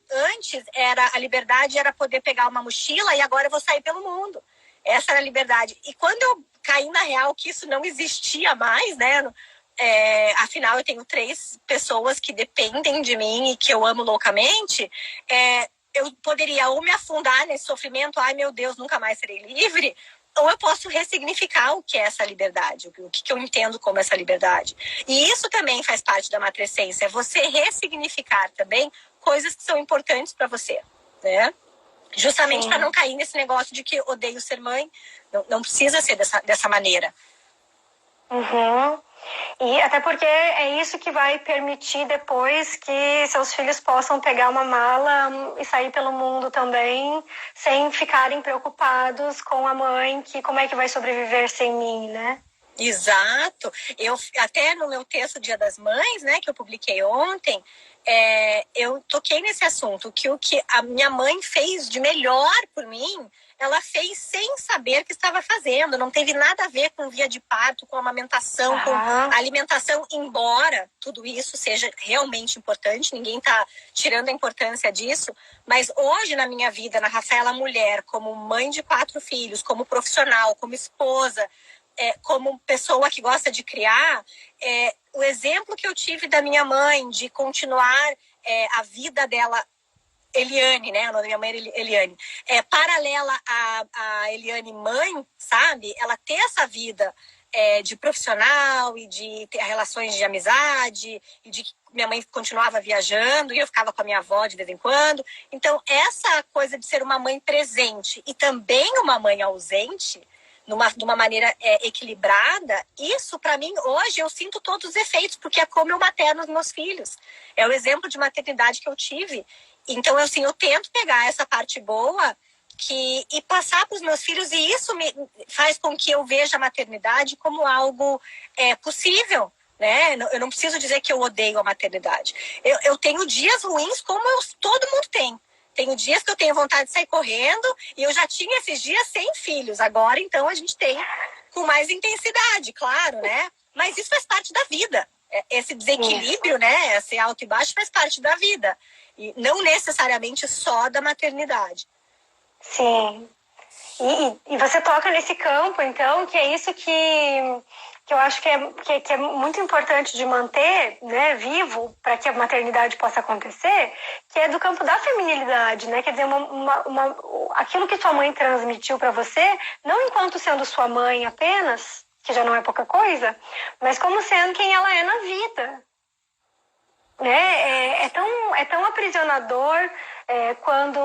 a liberdade era poder pegar uma mochila e agora eu vou sair pelo mundo. Essa era a liberdade. E quando eu caí na real que isso não existia mais, né? Afinal, eu tenho 3 pessoas que dependem de mim e que eu amo loucamente, eu poderia ou me afundar nesse sofrimento, ai meu Deus, nunca mais serei livre, ou eu posso ressignificar o que é essa liberdade, o que eu entendo como essa liberdade. E isso também faz parte da matrescência, é você ressignificar também coisas que são importantes para você, né? Justamente para não cair nesse negócio de que odeio ser mãe, não precisa ser dessa maneira. E até porque é isso que vai permitir depois que seus filhos possam pegar uma mala e sair pelo mundo também, sem ficarem preocupados com a mãe, que como é que vai sobreviver sem mim, né? Exato. Eu até no meu texto Dia das Mães, né, que eu publiquei ontem, eu toquei nesse assunto, que o que a minha mãe fez de melhor por mim, ela fez sem saber o que estava fazendo. Não teve nada a ver com via de parto, com amamentação, com alimentação, embora tudo isso seja realmente importante, ninguém está tirando a importância disso, mas hoje na minha vida, na Rafaela mulher, como mãe de 4 filhos, como profissional, como esposa, como pessoa que gosta de criar, o exemplo que eu tive da minha mãe de continuar a vida dela, Eliane, né? O nome da minha mãe era Eliane. Paralela a Eliane mãe, sabe? Ela ter essa vida de profissional e de ter relações de amizade e de que minha mãe continuava viajando e eu ficava com a minha avó de vez em quando. Então, essa coisa de ser uma mãe presente e também uma mãe ausente, de uma maneira equilibrada, isso para mim hoje eu sinto todos os efeitos, porque é como eu materno os meus filhos. É o exemplo de maternidade que eu tive. Então, assim, eu tento pegar essa parte boa e passar para os meus filhos, e isso faz com que eu veja a maternidade como algo possível, né? Eu não preciso dizer que eu odeio a maternidade. Eu tenho dias ruins como todo mundo tem. Tenho dias que eu tenho vontade de sair correndo e eu já tinha esses dias sem filhos. Agora, então, a gente tem com mais intensidade, claro, né? Mas isso faz parte da vida. Esse desequilíbrio, né? Esse alto e baixo faz parte da vida. E não necessariamente só da maternidade. Sim. E você toca nesse campo, então, que é isso que eu acho que é muito importante de manter, né, vivo para que a maternidade possa acontecer, que é do campo da feminilidade, né? Quer dizer, aquilo que sua mãe transmitiu para você, não enquanto sendo sua mãe apenas, que já não é pouca coisa, mas como sendo quem ela é na vida. Né? É tão aprisionador quando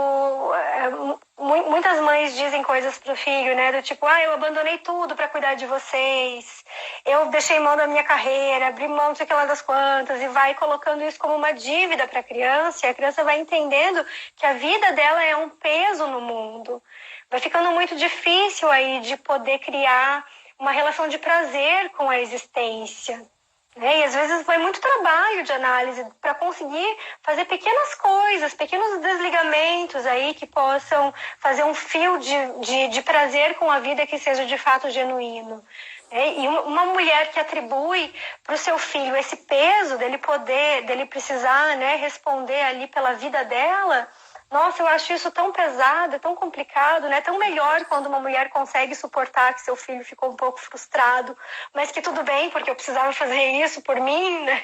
muitas mães dizem coisas pro filho, né? Do tipo, eu abandonei tudo para cuidar de vocês, eu deixei mão da minha carreira, abri mão de sei lá das quantas, e vai colocando isso como uma dívida para a criança, e a criança vai entendendo que a vida dela é um peso no mundo. Vai ficando muito difícil aí de poder criar uma relação de prazer com a existência. E às vezes vai muito trabalho de análise para conseguir fazer pequenas coisas, pequenos desligamentos aí que possam fazer um fio de prazer com a vida que seja de fato genuíno. E uma mulher que atribui para o seu filho esse peso dele precisar, né, responder ali pela vida dela. Nossa, eu acho isso tão pesado, tão complicado, né? Tão melhor quando uma mulher consegue suportar que seu filho ficou um pouco frustrado, mas que tudo bem, porque eu precisava fazer isso por mim, né?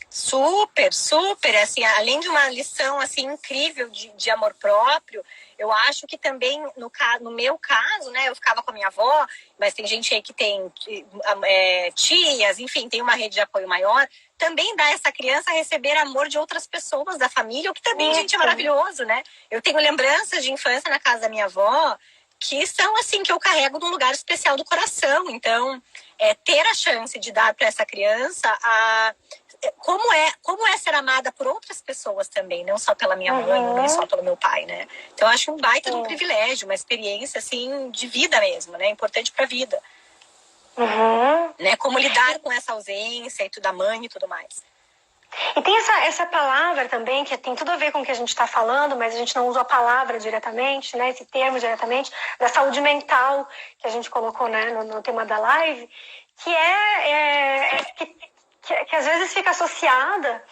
Super, super, assim, além de uma lição, assim, incrível de amor próprio, eu acho que também, no meu caso, né, eu ficava com a minha avó, mas tem gente aí que tem tias, enfim, tem uma rede de apoio maior, também dá essa criança a receber amor de outras pessoas da família, o que também, gente, é maravilhoso, né? Eu tenho lembranças de infância na casa da minha avó, que são, assim, que eu carrego num lugar especial do coração. Então, ter a chance de dar para essa criança como é ser amada por outras pessoas também, não só pela minha mãe, nem só pelo meu pai, né? Então, eu acho um baita de um privilégio, uma experiência, assim, de vida mesmo, né? Importante pra vida. Né? Como lidar com essa ausência e tudo da mãe e tudo mais. E tem essa palavra também, que tem tudo a ver com o que a gente está falando, mas a gente não usa a palavra diretamente, né? Esse termo diretamente, da saúde mental, que a gente colocou, né, no tema da live, que às vezes fica associada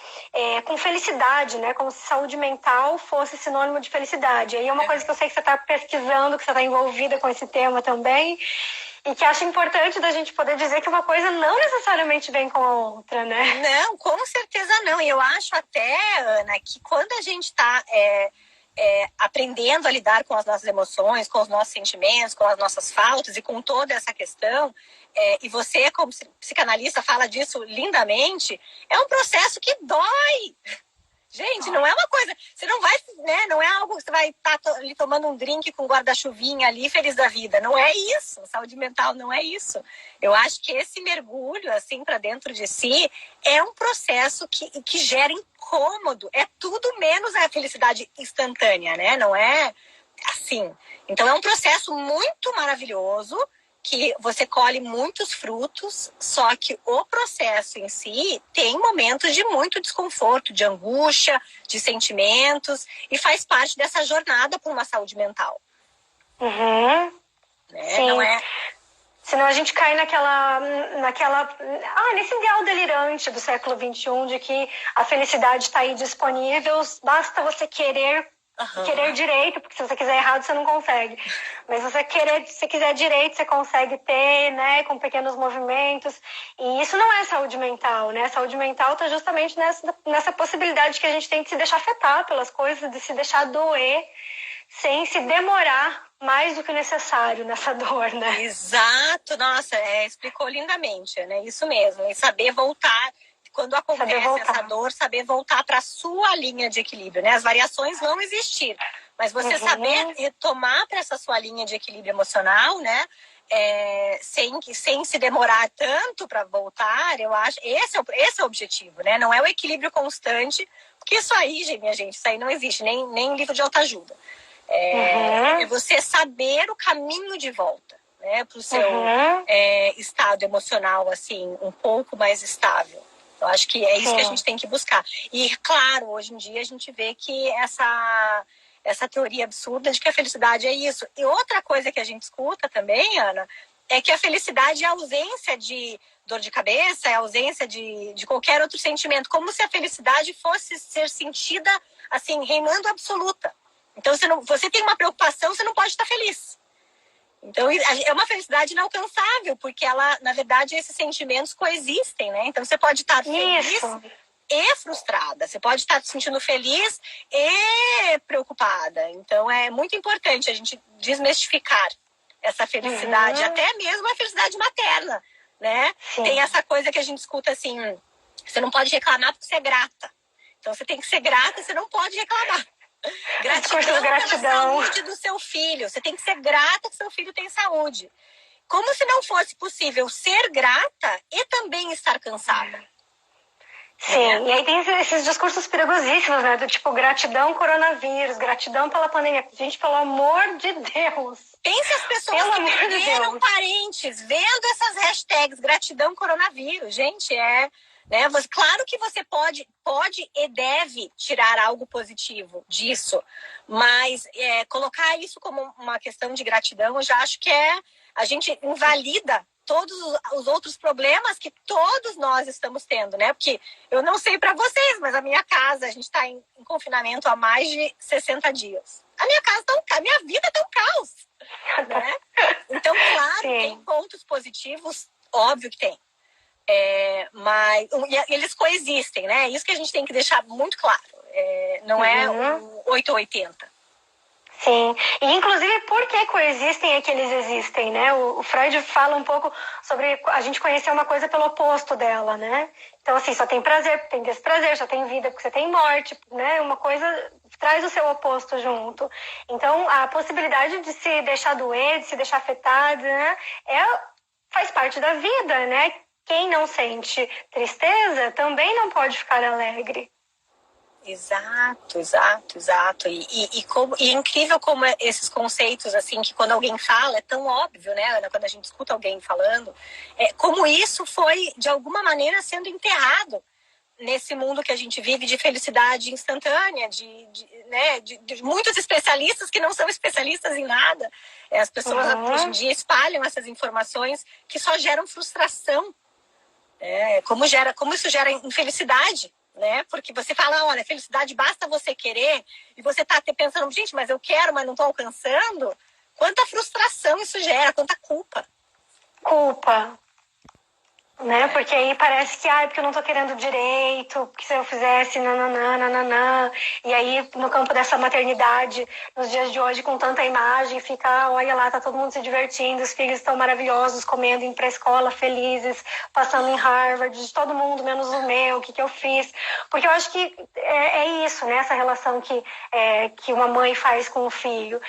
com felicidade, né? Como se saúde mental fosse sinônimo de felicidade. Aí é uma coisa que eu sei que você está pesquisando, que você está envolvida com esse tema também, e que acho importante da gente poder dizer que uma coisa não necessariamente vem com a outra, né? Não, com certeza não. E eu acho até, Ana, que quando a gente está aprendendo a lidar com as nossas emoções, com os nossos sentimentos, com as nossas faltas e com toda essa questão, e você, como psicanalista, fala disso lindamente, é um processo que dói. Gente, não é uma coisa... Você não vai, né? Não é algo que você vai estar ali tomando um drink com guarda-chuvinha ali, feliz da vida. Não é isso. Saúde mental não é isso. Eu acho que esse mergulho, assim, para dentro de si, é um processo que gera incômodo. É tudo menos a felicidade instantânea, né? Não é assim. Então, é um processo muito maravilhoso, que você colhe muitos frutos, só que o processo em si tem momentos de muito desconforto, de angústia, de sentimentos, e faz parte dessa jornada por uma saúde mental. Né? Sim. Não é... Senão a gente cai nesse ideal delirante do século XXI, de que a felicidade está aí disponível, basta você querer direito, porque se você quiser errado, você não consegue. Mas se você quiser direito, você consegue ter, né, com pequenos movimentos. E isso não é saúde mental, né? A saúde mental está justamente nessa possibilidade que a gente tem de se deixar afetar pelas coisas, de se deixar doer, sem se demorar mais do que o necessário nessa dor, né? Exato, nossa, explicou lindamente, né? Isso mesmo, e saber voltar, quando acontece essa dor, saber voltar para a sua linha de equilíbrio, né? As variações vão existir, mas você saber retomar para essa sua linha de equilíbrio emocional, né? Sem se demorar tanto para voltar, eu acho, esse é o objetivo, né? Não é o equilíbrio constante, porque isso aí, minha gente, isso aí não existe, nem em livro de autoajuda. É você saber o caminho de volta, né, para o seu estado emocional, assim, um pouco mais estável. Eu acho que é isso que a gente tem que buscar. E, claro, hoje em dia a gente vê que essa teoria absurda de que a felicidade é isso. E outra coisa que a gente escuta também, Ana, é que a felicidade é a ausência de dor de cabeça, é a ausência de qualquer outro sentimento, como se a felicidade fosse ser sentida, assim, reinando absoluta. Então, você tem uma preocupação, você não pode estar feliz. Então, é uma felicidade inalcançável, porque ela, na verdade, esses sentimentos coexistem, né? Então, você pode estar feliz e frustrada. Você pode estar se sentindo feliz e preocupada. Então, é muito importante a gente desmistificar essa felicidade, até mesmo a felicidade materna, né? Tem essa coisa que a gente escuta assim, você não pode reclamar porque você é grata. Então, você tem que ser grata, você não pode reclamar. Gratidão pela saúde do seu filho. Você tem que ser grata que seu filho tem saúde. Como se não fosse possível ser grata e também estar cansada. Sim, e aí tem esses discursos perigosíssimos, né? Do tipo, gratidão coronavírus, gratidão pela pandemia. Gente, pelo amor de Deus. Pense as pessoas que perderam parentes vendo essas hashtags gratidão coronavírus. Gente, né? Claro que você pode e deve tirar algo positivo disso, mas colocar isso como uma questão de gratidão, eu já acho que a gente invalida todos os outros problemas que todos nós estamos tendo, né? Porque eu não sei para vocês, mas a minha casa, a gente está em confinamento há mais de 60 dias. A minha vida tá um caos, né? Então, claro, tem pontos positivos, óbvio que tem. Mas eles coexistem, né? É isso que a gente tem que deixar muito claro. Não é o 880. Sim, e inclusive por que coexistem é que eles existem, né? O Freud fala um pouco sobre a gente conhecer uma coisa pelo oposto dela, né? Então, assim, só tem prazer, tem desprazer, só tem vida porque você tem morte, né? Uma coisa traz o seu oposto junto. Então, a possibilidade de se deixar doer, de se deixar afetado, né? Faz parte da vida, né? Quem não sente tristeza também não pode ficar alegre. Exato. E é incrível como esses conceitos, assim, que quando alguém fala, é tão óbvio, né, Ana? Quando a gente escuta alguém falando, como isso foi, de alguma maneira, sendo enterrado nesse mundo que a gente vive de felicidade instantânea, de muitos especialistas que não são especialistas em nada. As pessoas, hoje em dia, espalham essas informações que só geram frustração. Como isso gera infelicidade, né? Porque você fala, olha, felicidade basta você querer, e você tá até pensando, gente, mas eu quero, mas não tô alcançando. Quanta frustração isso gera, quanta culpa. Né? Porque aí parece que, porque eu não tô querendo direito, porque se eu fizesse nananã. E aí, no campo dessa maternidade, nos dias de hoje, com tanta imagem, fica, olha lá, tá todo mundo se divertindo, os filhos estão maravilhosos, comendo, indo pra escola, felizes, passando em Harvard, de todo mundo, menos o meu, o que eu fiz. Porque eu acho que é isso, né? Essa relação que uma mãe faz com o filho.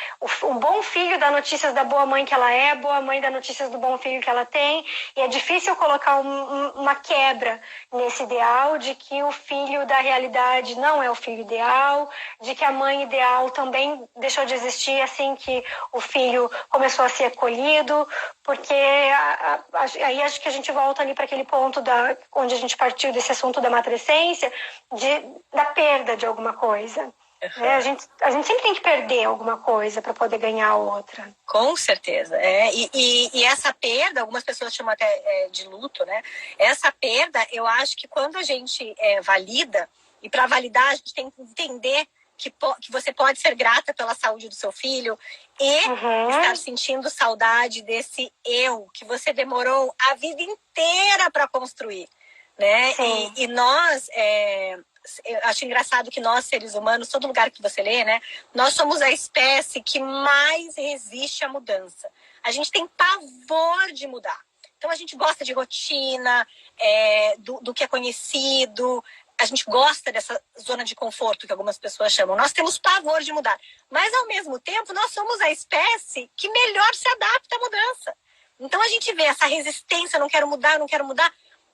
O bom filho dá notícias da boa mãe que ela é, a boa mãe dá notícias do bom filho que ela tem, e é difícil colocar uma quebra nesse ideal de que o filho da realidade não é o filho ideal, de que a mãe ideal também deixou de existir assim que o filho começou a ser acolhido, porque aí acho que a gente volta ali para aquele ponto onde a gente partiu desse assunto da matrescência, da perda de alguma coisa. A gente sempre tem que perder alguma coisa para poder ganhar outra. Com certeza. E essa perda, algumas pessoas chamam até de luto, né? Essa perda, eu acho que quando a gente valida, e para validar a gente tem que entender que você pode ser grata pela saúde do seu filho e estar sentindo saudade desse eu que você demorou a vida inteira para construir. Né? E nós, eu acho engraçado que nós, seres humanos, todo lugar que você lê, né? Nós somos a espécie que mais resiste à mudança. A gente tem pavor de mudar. Então, a gente gosta de rotina, do que é conhecido. A gente gosta dessa zona de conforto que algumas pessoas chamam. Nós temos pavor de mudar. Mas, ao mesmo tempo, nós somos a espécie que melhor se adapta à mudança. Então, a gente vê essa resistência, não quero mudar.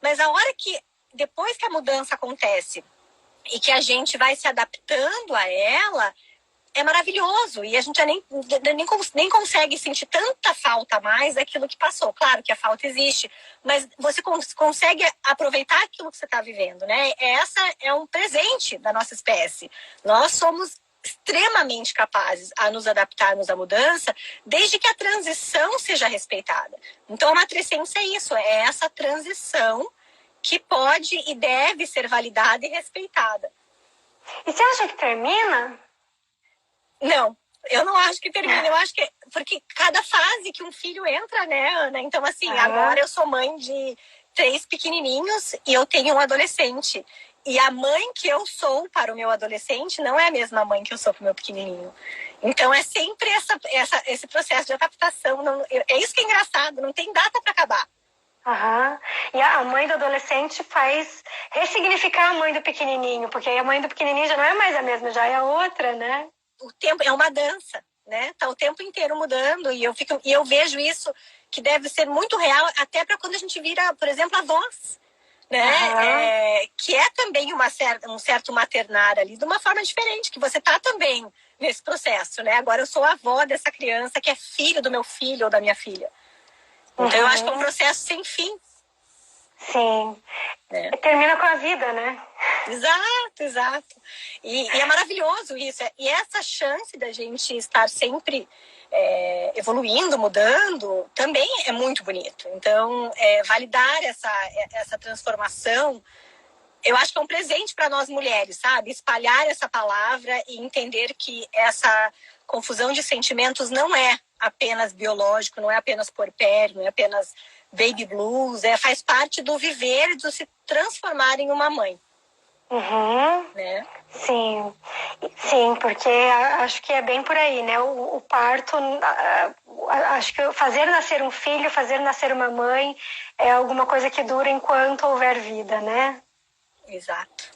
Mas a hora que, depois que a mudança acontece e que a gente vai se adaptando a ela, é maravilhoso. E a gente já nem consegue sentir tanta falta mais daquilo que passou. Claro que a falta existe, mas você consegue aproveitar aquilo que você está vivendo, né? Essa é um presente da nossa espécie. Nós somos extremamente capazes a nos adaptarmos à mudança, desde que a transição seja respeitada. Então, a matrescência é isso, é essa transição que pode e deve ser validada e respeitada. E você acha que termina? Não, eu não acho que termina. Eu acho que porque cada fase que um filho entra, né, Ana? Então, assim, agora eu sou mãe de 3 pequenininhos e eu tenho um adolescente. E a mãe que eu sou para o meu adolescente não é a mesma mãe que eu sou para o meu pequenininho. Então, é sempre esse processo de adaptação. É isso que é engraçado, não tem data para acabar. E a mãe do adolescente faz ressignificar a mãe do pequenininho, porque a mãe do pequenininho já não é mais a mesma, já é a outra, né? O tempo é uma dança, né? Tá o tempo inteiro mudando e eu vejo isso que deve ser muito real até para quando a gente vira, por exemplo, avós, né? Que é também um certo maternar ali de uma forma diferente, que você tá também nesse processo, né? Agora eu sou avó dessa criança que é filho do meu filho ou da minha filha. Então eu acho que é um processo sem fim. Sim. Termina com a vida, né? Exato. E é maravilhoso isso. E essa chance da gente estar sempre evoluindo, mudando, também é muito bonito. Então, validar essa transformação, eu acho que é um presente para nós mulheres, sabe? Espalhar essa palavra e entender que essa confusão de sentimentos não é apenas biológico, não é apenas puerpério, não é apenas baby blues, faz parte do viver e do se transformar em uma mãe. Né? Sim, porque acho que é bem por aí, né? O parto, acho que fazer nascer um filho, fazer nascer uma mãe é alguma coisa que dura enquanto houver vida, né? Exato.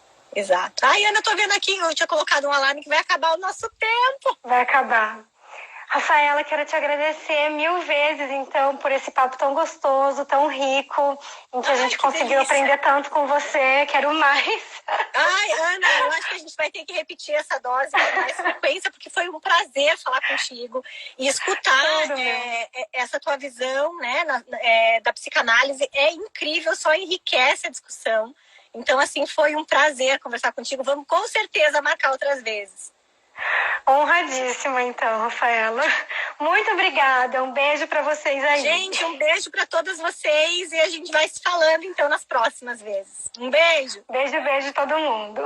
Ai, Ana, eu tô vendo aqui, eu tinha colocado um alarme que vai acabar o nosso tempo. Vai acabar. Rafaela, quero te agradecer 1000 vezes, então, por esse papo tão gostoso, tão rico, em que a gente conseguiu aprender tanto com você. Quero mais. Ai, Ana, eu acho que a gente vai ter que repetir essa dose com mais frequência, porque foi um prazer falar contigo e escutar essa tua visão, né, da psicanálise. É incrível, só enriquece a discussão. Então, assim, foi um prazer conversar contigo. Vamos, com certeza, marcar outras vezes. Honradíssima, então, Rafaela. Muito obrigada. Um beijo para vocês aí. Gente, um beijo para todas vocês e a gente vai se falando, então, nas próximas vezes. Um beijo. Beijo todo mundo.